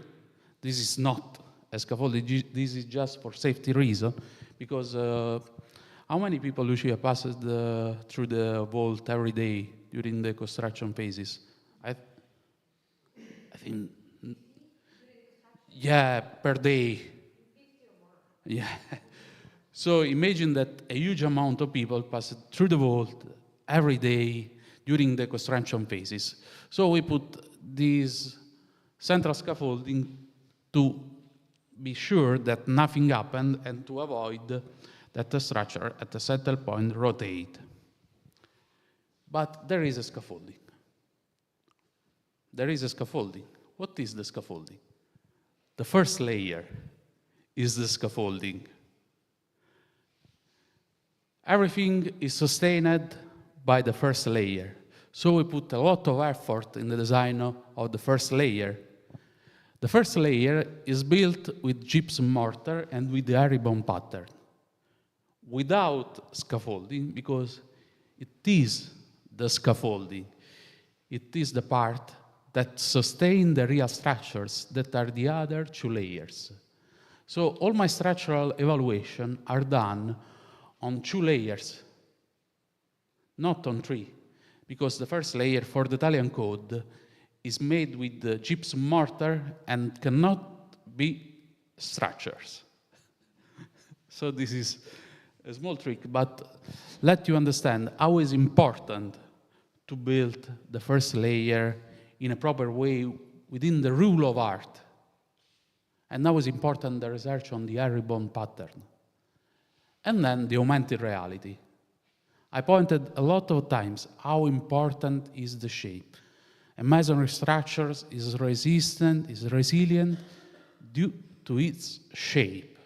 This is not a scaffolding. This is just for safety reason, because how many people usually pass through the vault every day during the construction phases? I think, yeah, per day. Yeah. So imagine that a huge amount of people pass through the vault every day during the construction phases. So we put this central scaffolding to be sure that nothing happened and to avoid that the structure at a certain point rotate. But there is a scaffolding. There is a scaffolding. What is the scaffolding? The first layer is the scaffolding. Everything is sustained by the first layer. So we put a lot of effort in the design of the first layer. The first layer is built with gypsum mortar and with the herringbone pattern, without scaffolding, because it is the scaffolding. It is the part that sustain the real structures that are the other two layers. So all my structural evaluation are done on 2 layers, not on 3, because the first layer for the Italian code is made with the gypsum mortar and cannot be structures. So this is a small trick, but let you understand how it's important to build the first layer in a proper way within the rule of art. And now is important the research on the herringbone pattern. And then the augmented reality. I pointed a lot of times how important is the shape. A masonry structure is resistant, is resilient due to its shape.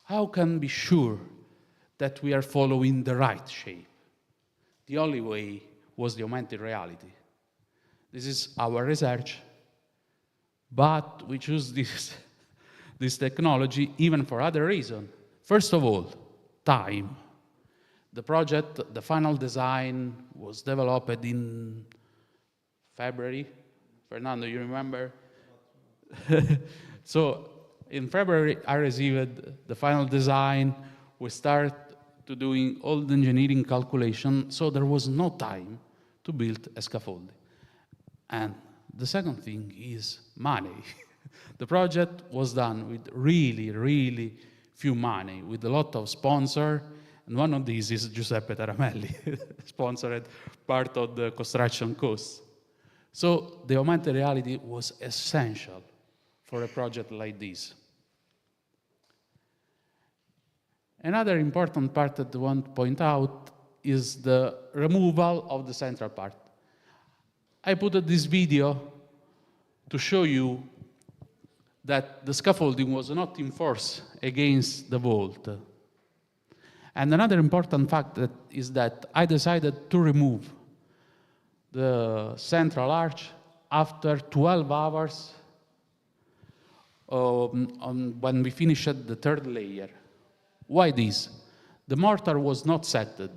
How can we be sure that we are following the right shape? The only way was the augmented reality. This is our research, but we choose this technology even for other reasons. First of all, time. The project, the final design was developed in February. Fernando, you remember? So in February, I received the final design. We start to doing all the engineering calculation, so there was no time to build a scaffolding. And the second thing is money. The project was done with really, really few money, with a lot of sponsors, and one of these is Giuseppe Taramelli, sponsored part of the construction costs. So the augmented reality was essential for a project like this. Another important part that I want to point out is the removal of the central part. I put this video to show you that the scaffolding was not enforced against the vault. And another important fact is that I decided to remove the central arch after 12 hours when we finished the third layer. Why this? The mortar was not setted.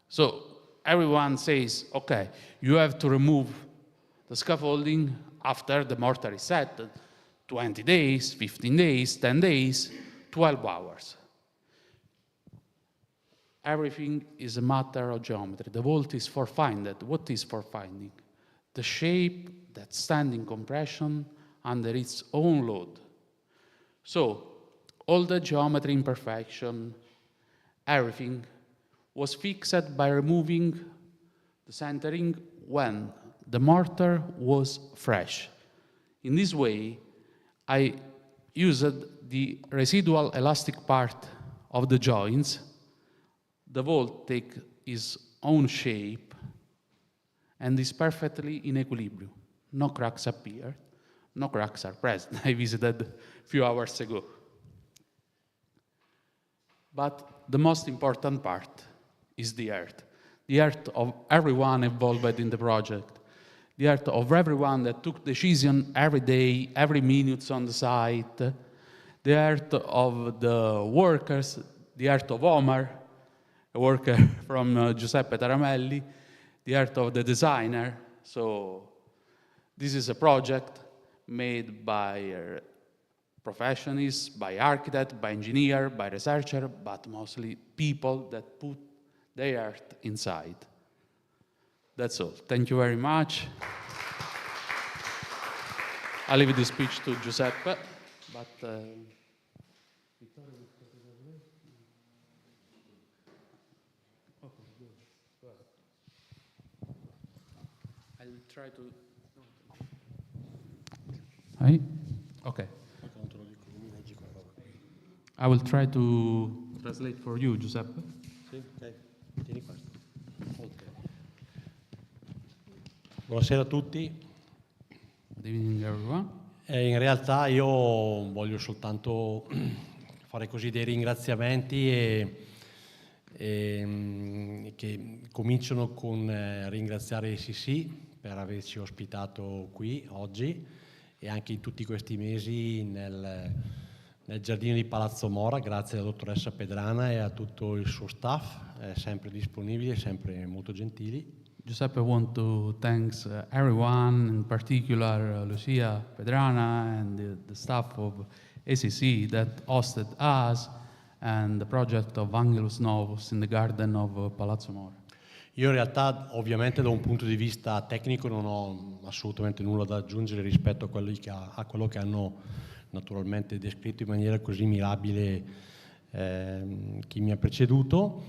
So everyone says, okay, you have to remove the scaffolding after the mortar is set. 20 days, 15 days, 10 days, 12 hours. Everything is a matter of geometry. The vault is for finding. What is for finding? The shape that stands in compression under its own load. So all the geometry imperfection, everything was fixed by removing the centering when the mortar was fresh. In this way, I used the residual elastic part of the joints. The vault takes its own shape and is perfectly in equilibrium. No cracks appear, no cracks are present. I visited a few hours ago. But the most important part is the art of everyone involved in the project, the art of everyone that took decision every day, every minute on the site, the art of the workers, the art of Omar, a worker from Giuseppe Taramelli, the art of the designer. So this is a project made by professionals, by architects, by engineers, by researchers, but mostly people that put their art inside. That's all. Thank you very much. I leave the speech to Giuseppe, but I'll try to. Hi? Okay. I will try to translate for you, Giuseppe. Sì, ok. Tieni questo. Okay. Buonasera a tutti. Good evening, everyone. In realtà io voglio soltanto fare così dei ringraziamenti che cominciano con ringraziare ICC per averci ospitato qui oggi e anche in tutti questi mesi nel giardino di Palazzo Mora, grazie alla dottoressa Pedrana e a tutto il suo staff, sempre disponibili e sempre molto gentili. Giuseppe, I want to thank everyone, in particular Lucia Pedrana and the staff of ACC that hosted us, and the project of Angelus Novus in the garden of Palazzo Mora. Io in realtà ovviamente da un punto di vista tecnico non ho assolutamente nulla da aggiungere rispetto a quello che hanno naturalmente descritto in maniera così mirabile chi mi ha preceduto.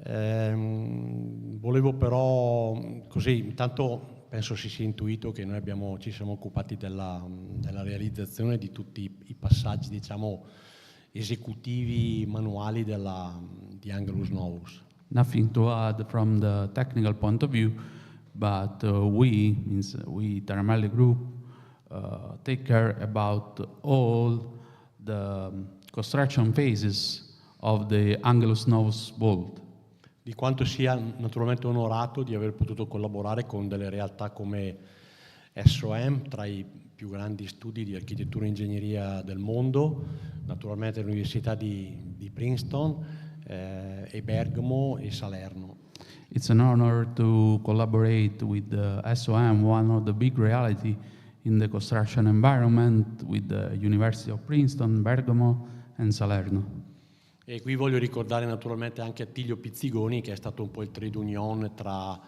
Volevo però, così, intanto penso si sia intuito che noi ci siamo occupati della realizzazione di tutti i passaggi, diciamo, esecutivi manuali di Angelus Novus. Nothing to add from the technical point of view, but we Taramelli Group, take care about all the construction phases of the Angelus Novus vault. Di quanto sia naturalmente onorato di aver potuto collaborare con delle realtà come SOM, tra i più grandi studi di architettura e ingegneria del mondo, naturalmente l'Università di Princeton, e Bergamo e Salerno. It's an honor to collaborate with SOM, one of the big reality in the construction environment, with the University of Princeton, Bergamo and Salerno. E qui voglio ricordare naturalmente anche Attilio Pizzigoni, che è stato un po' il trade union tra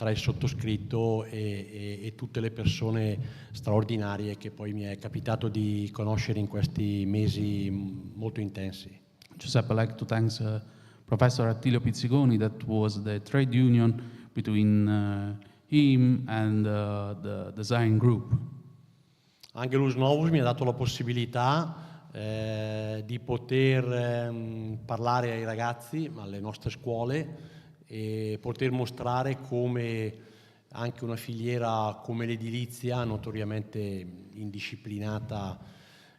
il sottoscritto e tutte le persone straordinarie che poi mi è capitato di conoscere in questi mesi molto intensi. Giuseppe, I'd like to thank Professor Attilio Pizzigoni, that was the trade union between him and the design group. Angelus Novus mi ha dato la possibilità di poter parlare ai ragazzi, alle nostre scuole, e poter mostrare come anche una filiera come l'edilizia, notoriamente indisciplinata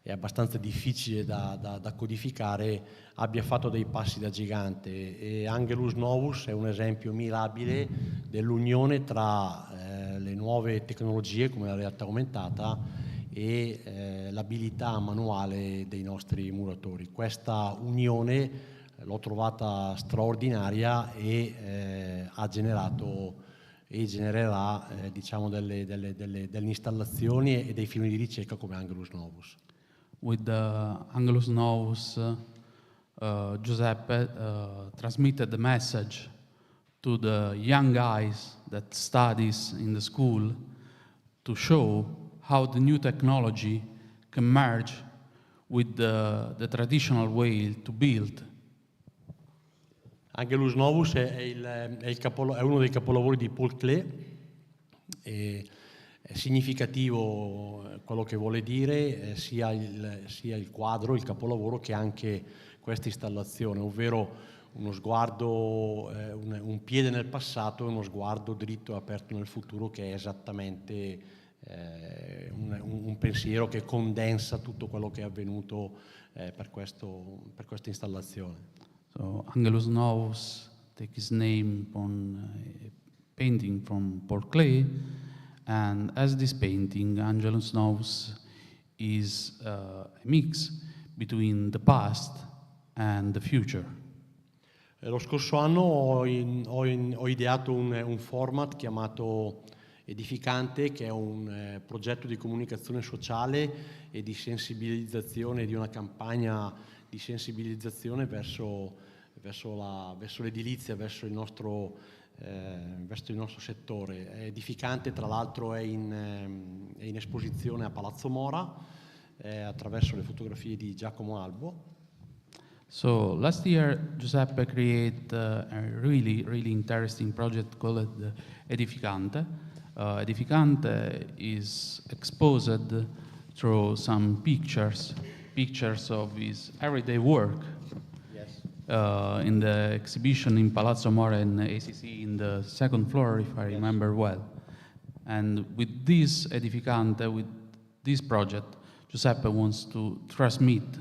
e abbastanza difficile da codificare, abbia fatto dei passi da gigante. E Angelus Novus è un esempio mirabile dell'unione tra le nuove tecnologie come la realtà aumentata e l'abilità manuale dei nostri muratori. Questa unione l'ho trovata straordinaria e ha generato e genererà diciamo delle installazioni e dei filoni di ricerca come Angelus Novus. With Angelus Novus, Giuseppe transmitted the message to the young guys that studies in the school to show how the new technology can merge with the traditional way to build. Angelus Novus è uno dei capolavori di Paul Klee. È significativo quello che vuole dire sia il quadro, il capolavoro, che anche questa installazione, ovvero uno sguardo, un piede nel passato e uno sguardo dritto e aperto nel futuro, che è esattamente un pensiero che condensa tutto quello che è avvenuto per questa installazione. So Angelus Novus takes his name from a painting from Paul Klee. And as this painting, Angelus Novus is a mix between the past and the future. Lo scorso anno ho ideato un format chiamato Edificante, che è un progetto di comunicazione sociale e di sensibilizzazione, di una campagna di sensibilizzazione verso l'edilizia, verso il nostro settore. Edificante, tra l'altro, è in esposizione a Palazzo Mora attraverso le fotografie di Giacomo Albo. So last year, Giuseppe created a really interesting project called Edificante. Edificante is exposed through some pictures of his everyday work. In the exhibition in Palazzo Mora in ACC in the second floor, if I remember well. And with this Edificante, with this project, Giuseppe wants to transmit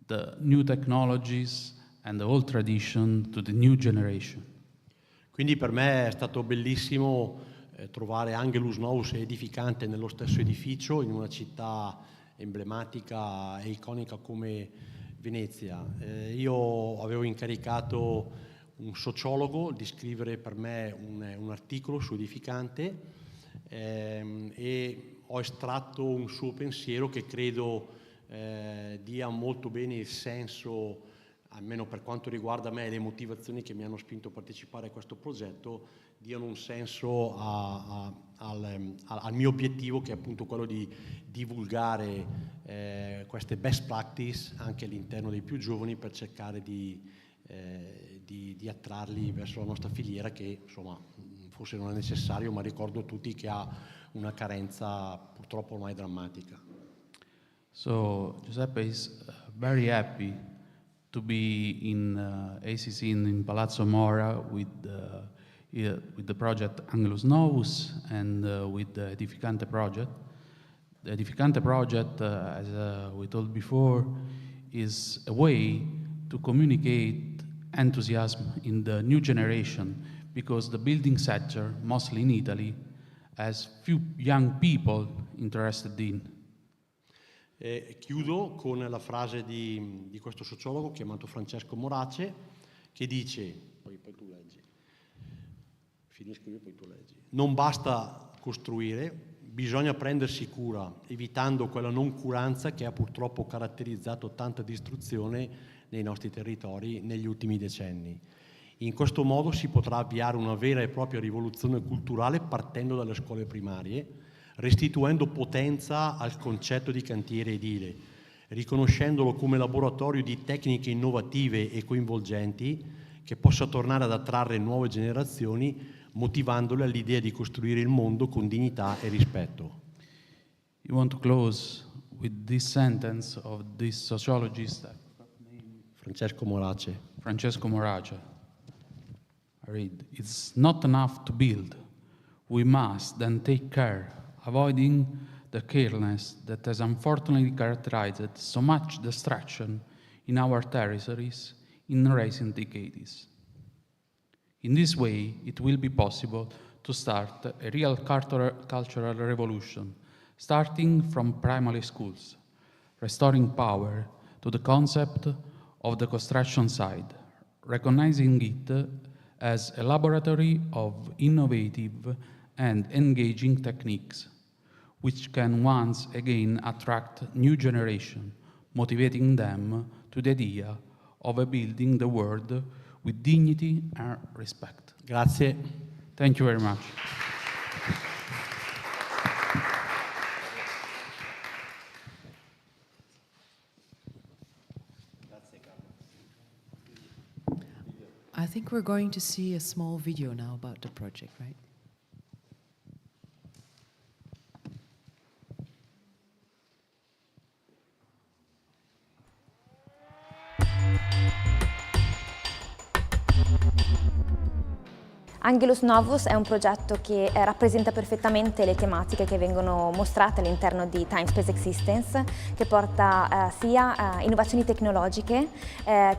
the new technologies and the old tradition to the new generation. Quindi per me è stato bellissimo trovare Angelus Novus e Edificante nello stesso edificio, in una città emblematica e iconica come Venezia. Io avevo incaricato un sociologo di scrivere per me un articolo su Edificante e ho estratto un suo pensiero che credo dia molto bene il senso almeno per quanto riguarda me, le motivazioni che mi hanno spinto a partecipare a questo progetto diano un senso al mio obiettivo, che è appunto quello di divulgare queste best practice anche all'interno dei più giovani, per cercare di attrarli verso la nostra filiera, che insomma forse non è necessario, ma ricordo a tutti che ha una carenza purtroppo ormai drammatica. So Giuseppe is very happy to be in ACC in Palazzo Mora with the project Angelus Novus and with the Edificante project. The Edificante project, as we told before, is a way to communicate enthusiasm in the new generation, because the building sector, mostly in Italy, has few young people interested in. Chiudo con la frase di questo sociologo chiamato Francesco Morace, che dice, poi tu leggi, finisco io poi tu leggi, non basta costruire, bisogna prendersi cura, evitando quella noncuranza che ha purtroppo caratterizzato tanta distruzione nei nostri territori negli ultimi decenni. In questo modo si potrà avviare una vera e propria rivoluzione culturale partendo dalle scuole primarie, restituendo potenza al concetto di cantiere edile, riconoscendolo come laboratorio di tecniche innovative e coinvolgenti che possa tornare ad attrarre nuove generazioni, motivandole all'idea di costruire il mondo con dignità e rispetto. You want to close with this sentence of this sociologist, Francesco Morace. Francesco Morace. I read, "It's not enough to build. We must then take care, avoiding the carelessness that has unfortunately characterized so much destruction in our territories in recent decades. In this way, it will be possible to start a real cultural revolution, starting from primary schools, restoring power to the concept of the construction site, recognizing it as a laboratory of innovative and engaging techniques, which can once again attract new generation, motivating them to the idea of building the world with dignity and respect." Grazie. Thank you very much. I think we're going to see a small video now about the project, right? Angelus Novus è un progetto che rappresenta perfettamente le tematiche che vengono mostrate all'interno di Time Space Existence, che porta sia innovazioni tecnologiche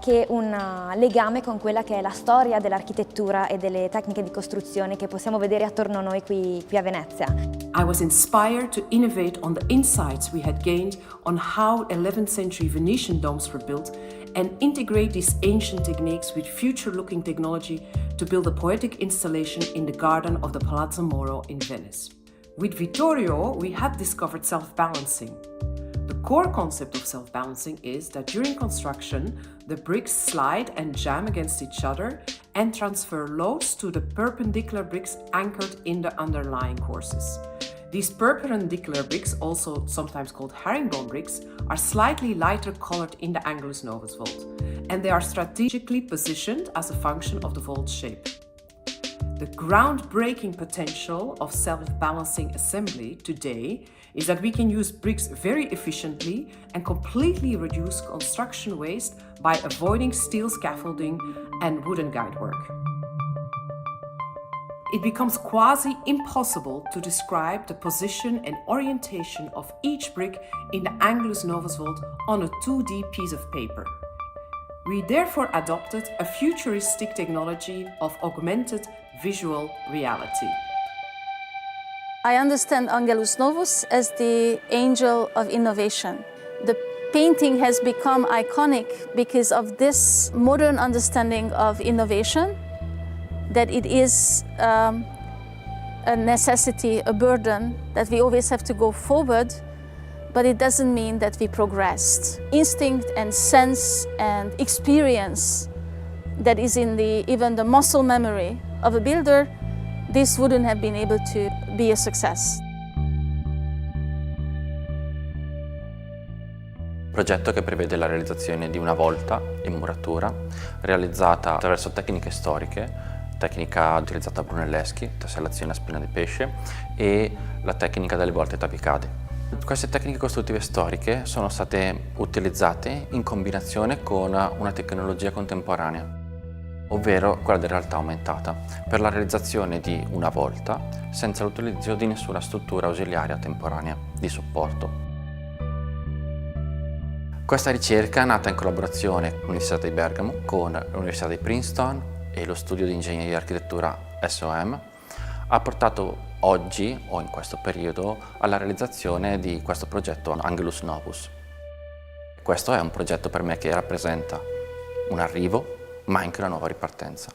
che un legame con quella che è la storia dell'architettura e delle tecniche di costruzione che possiamo vedere attorno a noi qui a Venezia. I was inspired to innovate on the insights we had gained on how 11th century Venetian domes were built and integrate these ancient techniques with future-looking technology to build a poetic installation in the garden of the Palazzo Moro in Venice. With Vittorio, we had discovered self-balancing. The core concept of self-balancing is that during construction, the bricks slide and jam against each other and transfer loads to the perpendicular bricks anchored in the underlying courses. These perpendicular bricks, also sometimes called herringbone bricks, are slightly lighter colored in the Angelus Novus vault, and they are strategically positioned as a function of the vault shape. The groundbreaking potential of self-balancing assembly today is that we can use bricks very efficiently and completely reduce construction waste by avoiding steel scaffolding and wooden guidework. It becomes quasi-impossible to describe the position and orientation of each brick in the Angelus Novus vault on a 2D piece of paper. We therefore adopted a futuristic technology of augmented visual reality. I understand Angelus Novus as the angel of innovation. The painting has become iconic because of this modern understanding of innovation, that it is a necessity, a burden, that we always have to go forward, but it doesn't mean that we progressed. Instinct and sense and experience that is in even the muscle memory of a builder, this wouldn't have been able to be a success. Progetto che prevede la realizzazione di una volta in muratura realizzata attraverso tecniche storiche, tecnica utilizzata a Brunelleschi, tessellazione a spina di pesce, e la tecnica delle volte tapicate. Queste tecniche costruttive storiche sono state utilizzate in combinazione con una tecnologia contemporanea, ovvero quella della realtà aumentata, per la realizzazione di una volta senza l'utilizzo di nessuna struttura ausiliaria temporanea di supporto. Questa ricerca è nata in collaborazione con l'Università di Bergamo, con l'Università di Princeton e lo studio di ingegneria e architettura SOM, ha portato oggi, o in questo periodo, alla realizzazione di questo progetto Angelus Novus. Questo è un progetto per me che rappresenta un arrivo, ma anche una nuova ripartenza.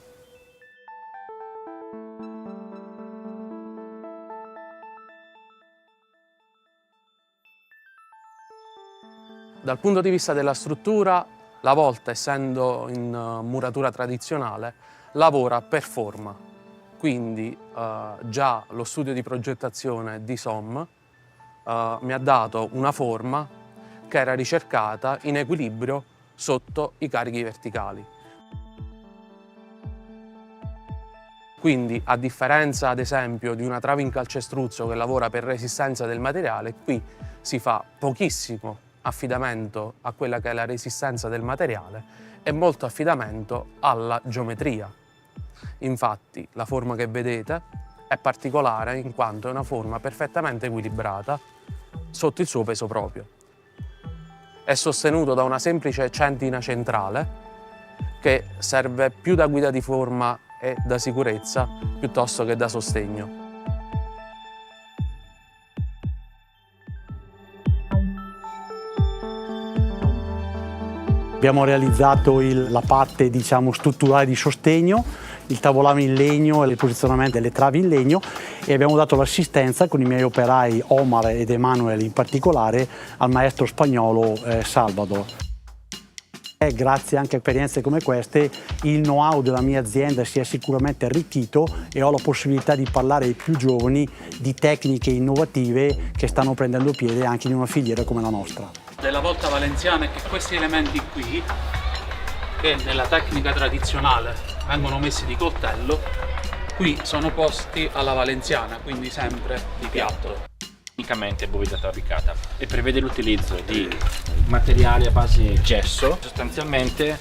Dal punto di vista della struttura, la volta, essendo in muratura tradizionale, lavora per forma. Quindi già lo studio di progettazione di SOM mi ha dato una forma che era ricercata in equilibrio sotto i carichi verticali. Quindi, a differenza ad esempio di una trave in calcestruzzo che lavora per resistenza del materiale, qui si fa pochissimo affidamento a quella che è la resistenza del materiale e molto affidamento alla geometria. Infatti la forma che vedete è particolare in quanto è una forma perfettamente equilibrata sotto il suo peso proprio. È sostenuto da una semplice centina centrale che serve più da guida di forma e da sicurezza piuttosto che da sostegno. Abbiamo realizzato la parte, diciamo, strutturale di sostegno, il tavolame in legno e il posizionamento delle travi in legno, e abbiamo dato l'assistenza con i miei operai Omar ed Emanuele in particolare al maestro spagnolo Salvador. Grazie anche a esperienze come queste il know-how della mia azienda si è sicuramente arricchito e ho la possibilità di parlare ai più giovani di tecniche innovative che stanno prendendo piede anche in una filiera come la nostra. Della volta valenziana è che questi elementi qui, che nella tecnica tradizionale vengono messi di coltello, qui sono posti alla valenziana, quindi sempre di piatto. Tecnicamente è bovida tabicata e prevede l'utilizzo di materiali a base gesso. Sostanzialmente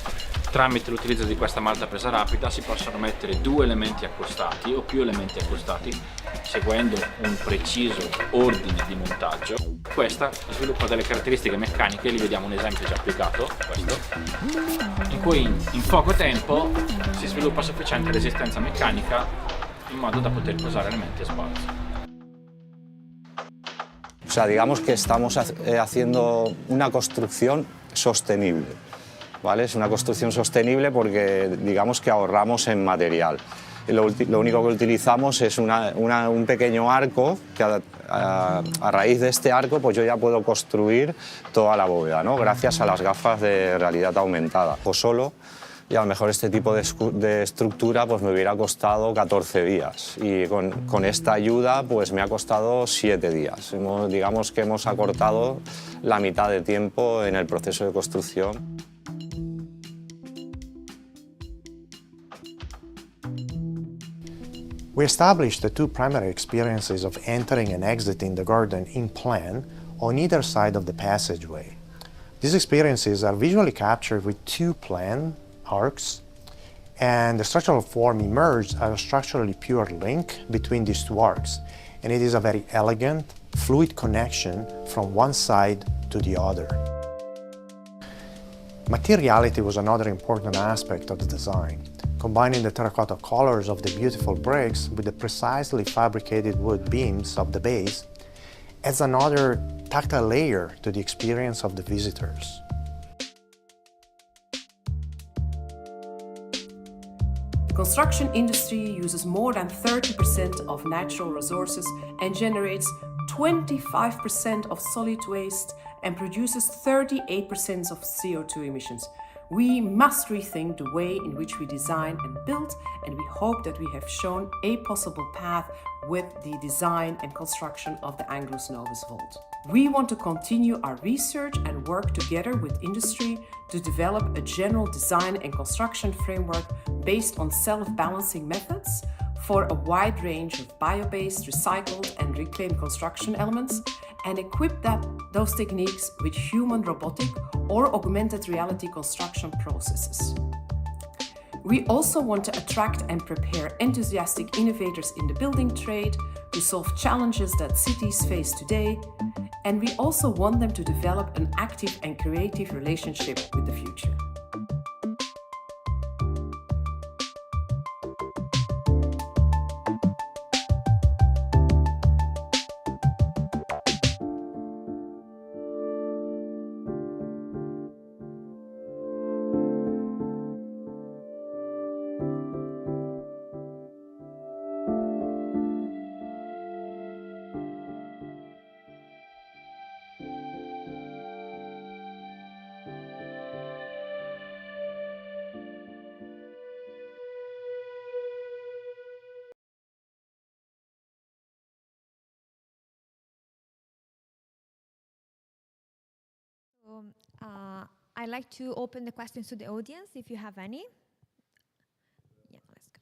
tramite l'utilizzo di questa malta presa rapida si possono mettere due elementi accostati o più elementi accostati seguendo un preciso ordine di montaggio. Questa sviluppa delle caratteristiche meccaniche, li vediamo un esempio già applicato, questo, in cui in poco tempo si sviluppa sufficiente resistenza meccanica in modo da poter posare elementi a spazio. O sea, digamos que estamos haciendo una construcción sostenible, ¿vale? Es una construcción sostenible porque digamos que ahorramos en material. Lo único que utilizamos es un pequeño arco que a raíz de este arco pues yo ya puedo construir toda la bóveda, ¿no? Gracias a las gafas de realidad aumentada. O solo, y a lo mejor este tipo de estructura pues me hubiera costado 14 días y con esta ayuda pues me ha costado 7 días. Digamos que hemos acortado la mitad de tiempo en el proceso de construcción. We established the two primary experiences of entering and exiting the garden in plan on either side of the passageway. These experiences are visually captured with two plan arcs, and the structural form emerged as a structurally pure link between these two arcs, and it is a very elegant, fluid connection from one side to the other. Materiality was another important aspect of the design. Combining the terracotta colors of the beautiful bricks with the precisely fabricated wood beams of the base adds another tactile layer to the experience of the visitors. The construction industry uses more than 30% of natural resources and generates 25% of solid waste and produces 38% of CO2 emissions. We must rethink the way in which we design and build, and we hope that we have shown a possible path with the design and construction of the Angelus Novus Vault. We want to continue our research and work together with industry to develop a general design and construction framework based on self-balancing methods for a wide range of bio-based, recycled and reclaimed construction elements, and equip those techniques with human robotic or augmented reality construction processes. We also want to attract and prepare enthusiastic innovators in the building trade to solve challenges that cities face today, and we also want them to develop an active and creative relationship with the future. I'd like to open the questions to the audience, if you have any. Yeah, let's go.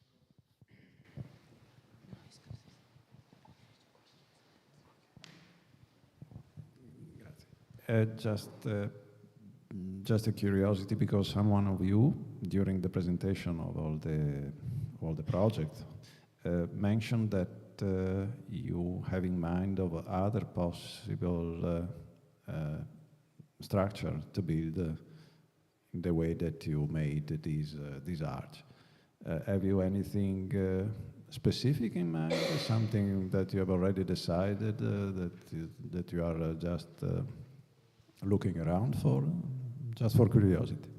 Just a curiosity, because someone of you, during the presentation of all the project, mentioned that you have in mind of other possible structure to build in the way that you made these arch. Have you anything specific in mind, something that you have already decided that you are just looking around for, just for curiosity?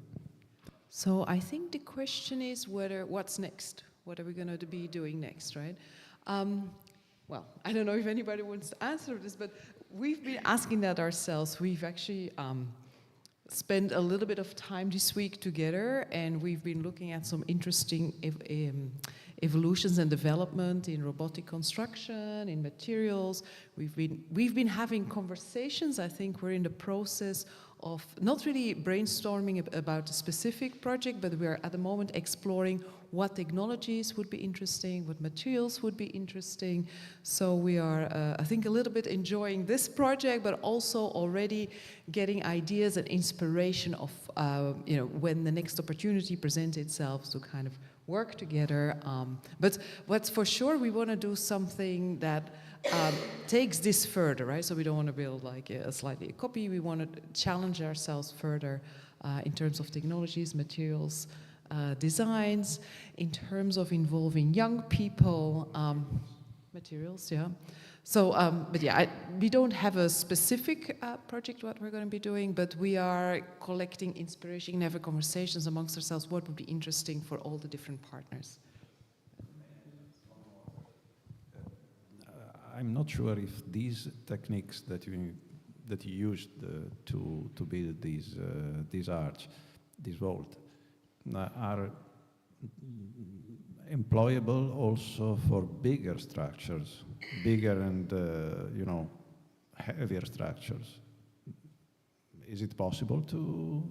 So I think the question is what's next? What are we going to be doing next, right? Well, I don't know if anybody wants to answer this, but we've been asking that ourselves. We've actually spent a little bit of time this week together, and we've been looking at some interesting evolutions and development in robotic construction, in materials. We've been having conversations. I think we're in the process of not really brainstorming about a specific project, but we're at the moment exploring what technologies would be interesting, what materials would be interesting. So we are, I think, a little bit enjoying this project, but also already getting ideas and inspiration of, when the next opportunity presents itself to kind of work together. But what's for sure, we want to do something that takes this further, right? So we don't want to build like a copy. We want to challenge ourselves further in terms of technologies, materials, designs, in terms of involving young people, materials, yeah. So, but yeah, we don't have a specific project what we're going to be doing, but we are collecting inspiration and having conversations amongst ourselves what would be interesting for all the different partners. I'm not sure if these techniques that you used to build these arch, this vault, are employable also for bigger structures, bigger and heavier structures. Is it possible to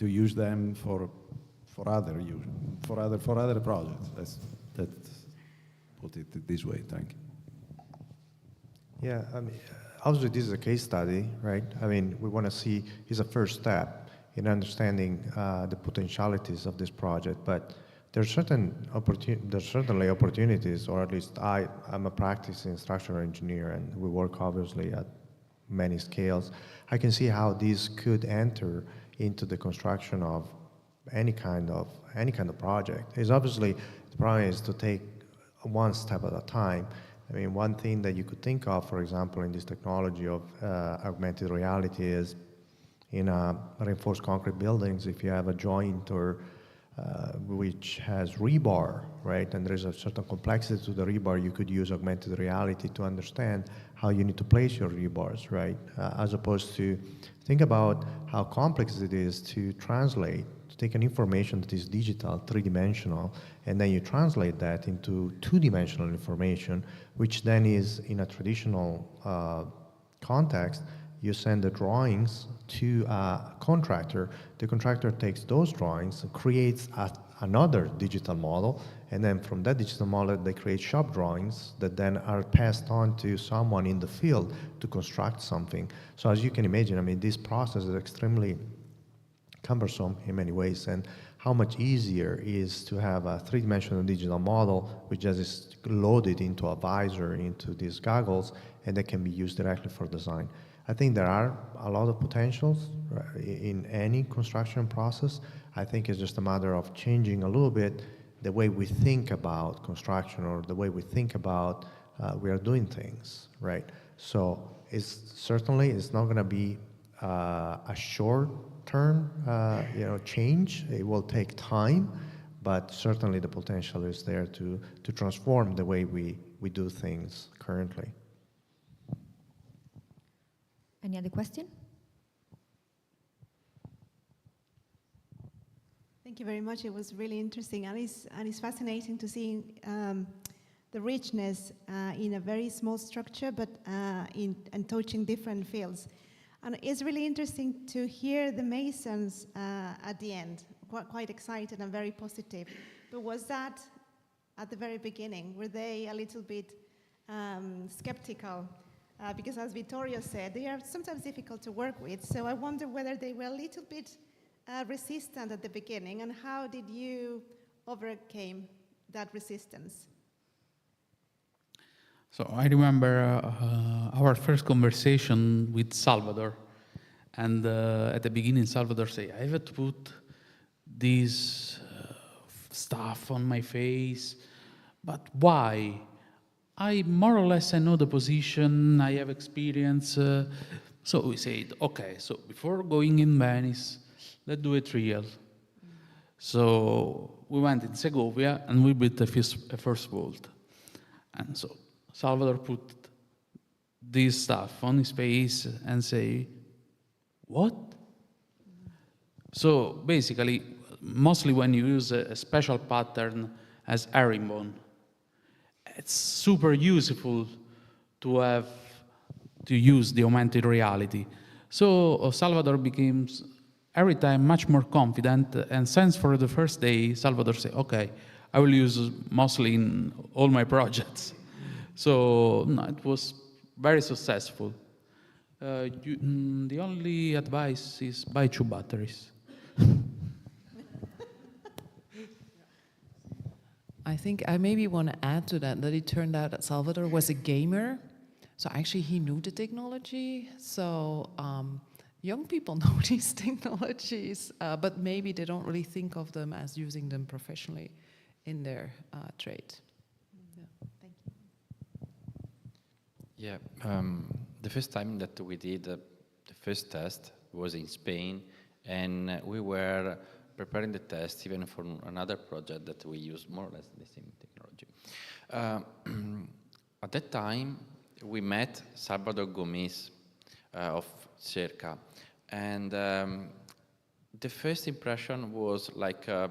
use them for other use, for other projects? Let's put it this way. Thank you. Yeah, I mean, obviously this is a case study, right? I mean, we want to see is a first step in understanding the potentialities of this project, but there's certainly opportunities, or at least I'm a practicing structural engineer, and we work obviously at many scales. I can see how these could enter into the construction of any kind of project. It's obviously the problem is to take one step at a time. I mean, one thing that you could think of, for example, in this technology of augmented reality is in reinforced concrete buildings, if you have a joint or which has rebar, right? And there's a certain complexity to the rebar. You could use augmented reality to understand how you need to place your rebars, right? As opposed to think about how complex it is to translate, to take an information that is digital, three-dimensional, and then you translate that into two-dimensional information, which then is in a traditional context. You send the drawings to a contractor. The contractor takes those drawings, creates another digital model, and then from that digital model, they create shop drawings that then are passed on to someone in the field to construct something. So as you can imagine, I mean, this process is extremely cumbersome in many ways, and how much easier is to have a three-dimensional digital model which just is loaded into a visor, into these goggles, and that can be used directly for design. I think there are a lot of potentials in any construction process. I think it's just a matter of changing a little bit the way we think about construction, or the way we think about we are doing things, right? So it's not going to be a short-term change. It will take time, but certainly the potential is there to transform the way we do things currently. Any other question? Thank you very much. It was really interesting, and it's fascinating to see the richness in a very small structure, but and touching different fields. And it's really interesting to hear the masons at the end, quite excited and very positive. But was that at the very beginning? Were they a little bit skeptical? Because as Vittorio said, they are sometimes difficult to work with. So I wonder whether they were a little bit resistant at the beginning, and how did you overcome that resistance? So I remember our first conversation with Salvador, and at the beginning Salvador said, I have to put this stuff on my face, but why? I more or less I know the position, I have experience. So we said, okay, so before going in Venice, let's do it real. So we went in Segovia and we built a first vault. And so Salvador put this stuff on his face and say, what? So basically, mostly when you use a special pattern as herringbone, it's super useful to use the augmented reality. So Salvador becomes every time much more confident, and since for the first day, Salvador said, okay, I will use mostly in all my projects. So no, it was very successful. The only advice is buy 2 batteries. I think I maybe want to add to that it turned out that Salvador was a gamer. So actually he knew the technology. So young people know these technologies, but maybe they don't really think of them as using them professionally in their trade. Yeah. Thank you. Yeah, the first time that we did the first test was in Spain, and we were preparing the test even for another project that we use more or less the same technology. At that time, we met Salvador Gomez of Cerca, and the first impression was like, I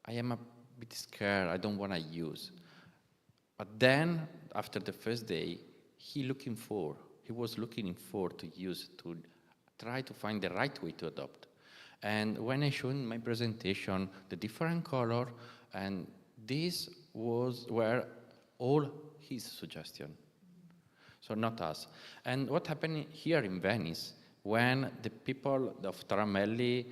am a bit scared, I don't want to use. But then, after the first day, he was looking for to use, to try to find the right way to adopt. And when I showed in my presentation the different color, and these were all his suggestion, so not us. And what happened here in Venice, when the people of Taramelli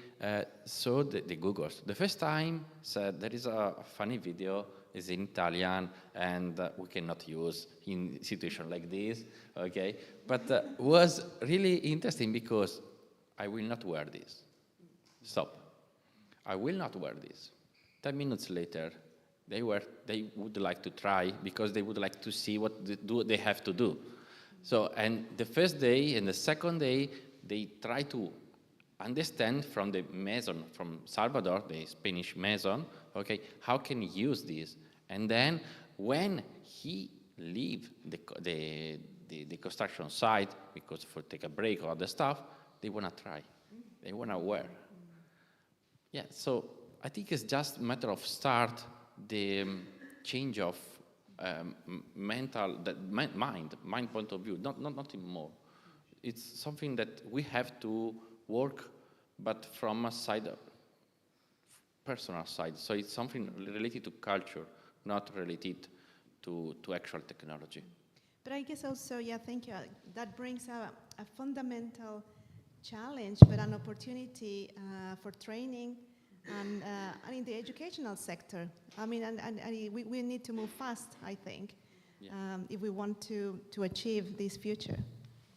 saw the Googles, the first time said there is a funny video, it's in Italian, and we cannot use in situation like this, okay? But was really interesting because I will not wear this. Stop. I will not wear this. 10 minutes later, they would like to try because they would like to see what they have to do. So, and the first day and the second day, they try to understand from the mason, from Salvador, the Spanish mason, okay, how can he use this? And then when he leave the construction site, because for take a break or other stuff, they want to try, they want to wear. Yeah, so I think it's just a matter of start the change of mental, mind point of view, nothing more. It's something that we have to work, but from a side, personal side. So it's something related to culture, not related to actual technology. But I guess also, yeah, thank you. That brings a fundamental challenge, but an opportunity for training and in the educational sector. I mean, and we need to move fast, I think, if we want to achieve this future.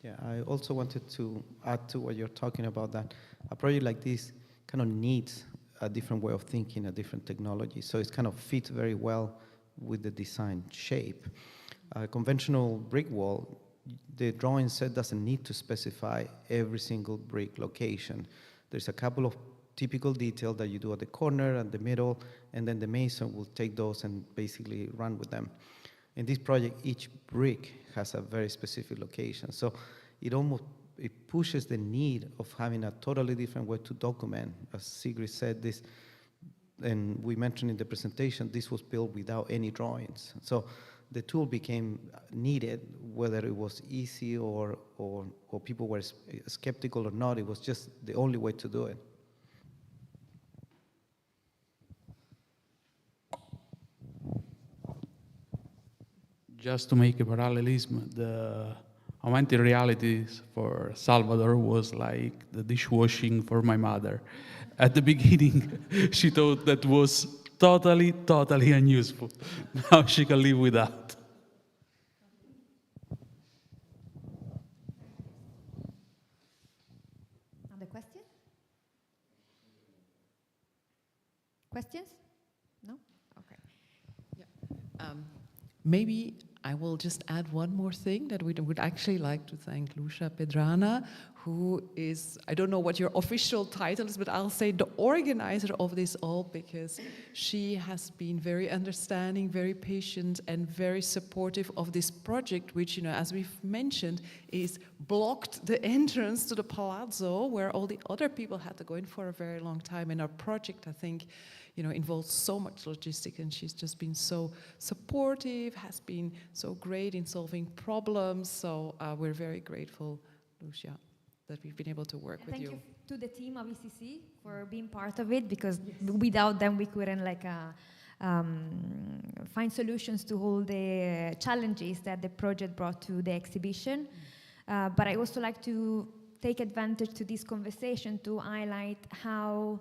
Yeah, I also wanted to add to what you're talking about, that a project like this kind of needs a different way of thinking, a different technology. So it's kind of fit very well with the design shape. A conventional brick wall, the drawing set doesn't need to specify every single brick location. There's a couple of typical details that you do at the corner and the middle, and then the mason will take those and basically run with them. In this project, each brick has a very specific location. So it pushes the need of having a totally different way to document. As Sigrid said, this, and we mentioned in the presentation, this was built without any drawings. So the tool became needed, whether it was easy or people were skeptical or not. It was just the only way to do it. Just to make a parallelism, the augmented realities for Salvador was like the dishwashing for my mother. At the beginning, she thought that was totally unuseful. Now she can live without. Other questions? Questions? No? Okay. Yeah. Maybe I will just add one more thing, that we would actually like to thank Lucia Pedrana, who is, I don't know what your official title is, but I'll say the organizer of this all, because she has been very understanding, very patient, and very supportive of this project, which, you know, as we've mentioned, is blocked the entrance to the palazzo, where all the other people had to go in for a very long time. And our project, I think, you know, involves so much logistics, and she's just been so supportive, has been so great in solving problems. So we're very grateful, Lucia, that we've been able to work with you. Thank you to the team of ECC for being part of it, because without them we couldn't find solutions to all the challenges that the project brought to the exhibition. But I also like to take advantage to this conversation to highlight how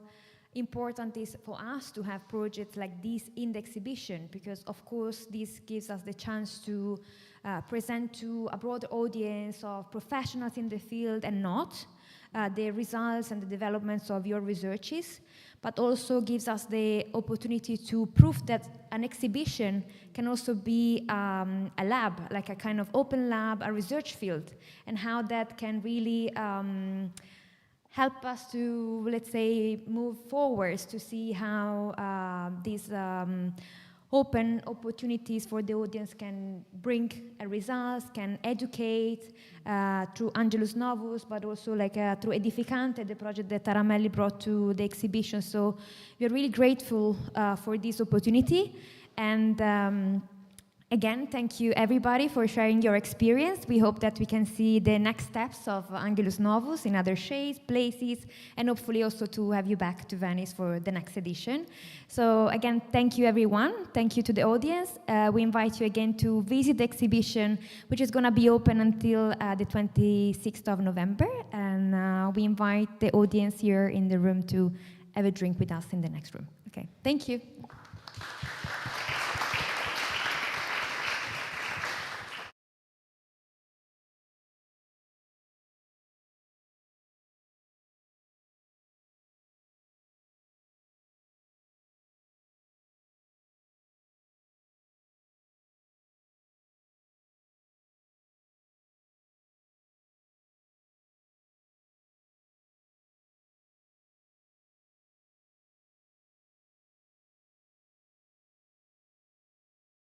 important it is for us to have projects like this in the exhibition, because of course this gives us the chance to present to a broader audience of professionals in the field and not the results and the developments of your researches, but also gives us the opportunity to prove that an exhibition can also be a lab, like a kind of open lab, a research field, and how that can really help us to, let's say, move forwards to see how these open opportunities for the audience can bring results, can educate through Angelus Novus, but also through Edificante, the project that Taramelli brought to the exhibition. So we're really grateful for this opportunity. And again, thank you everybody for sharing your experience. We hope that we can see the next steps of Angelus Novus in other shapes, places, and hopefully also to have you back to Venice for the next edition. So again, thank you everyone. Thank you to the audience. We invite you again to visit the exhibition, which is going to be open until the 26th of November. And we invite the audience here in the room to have a drink with us in the next room. Okay, thank you.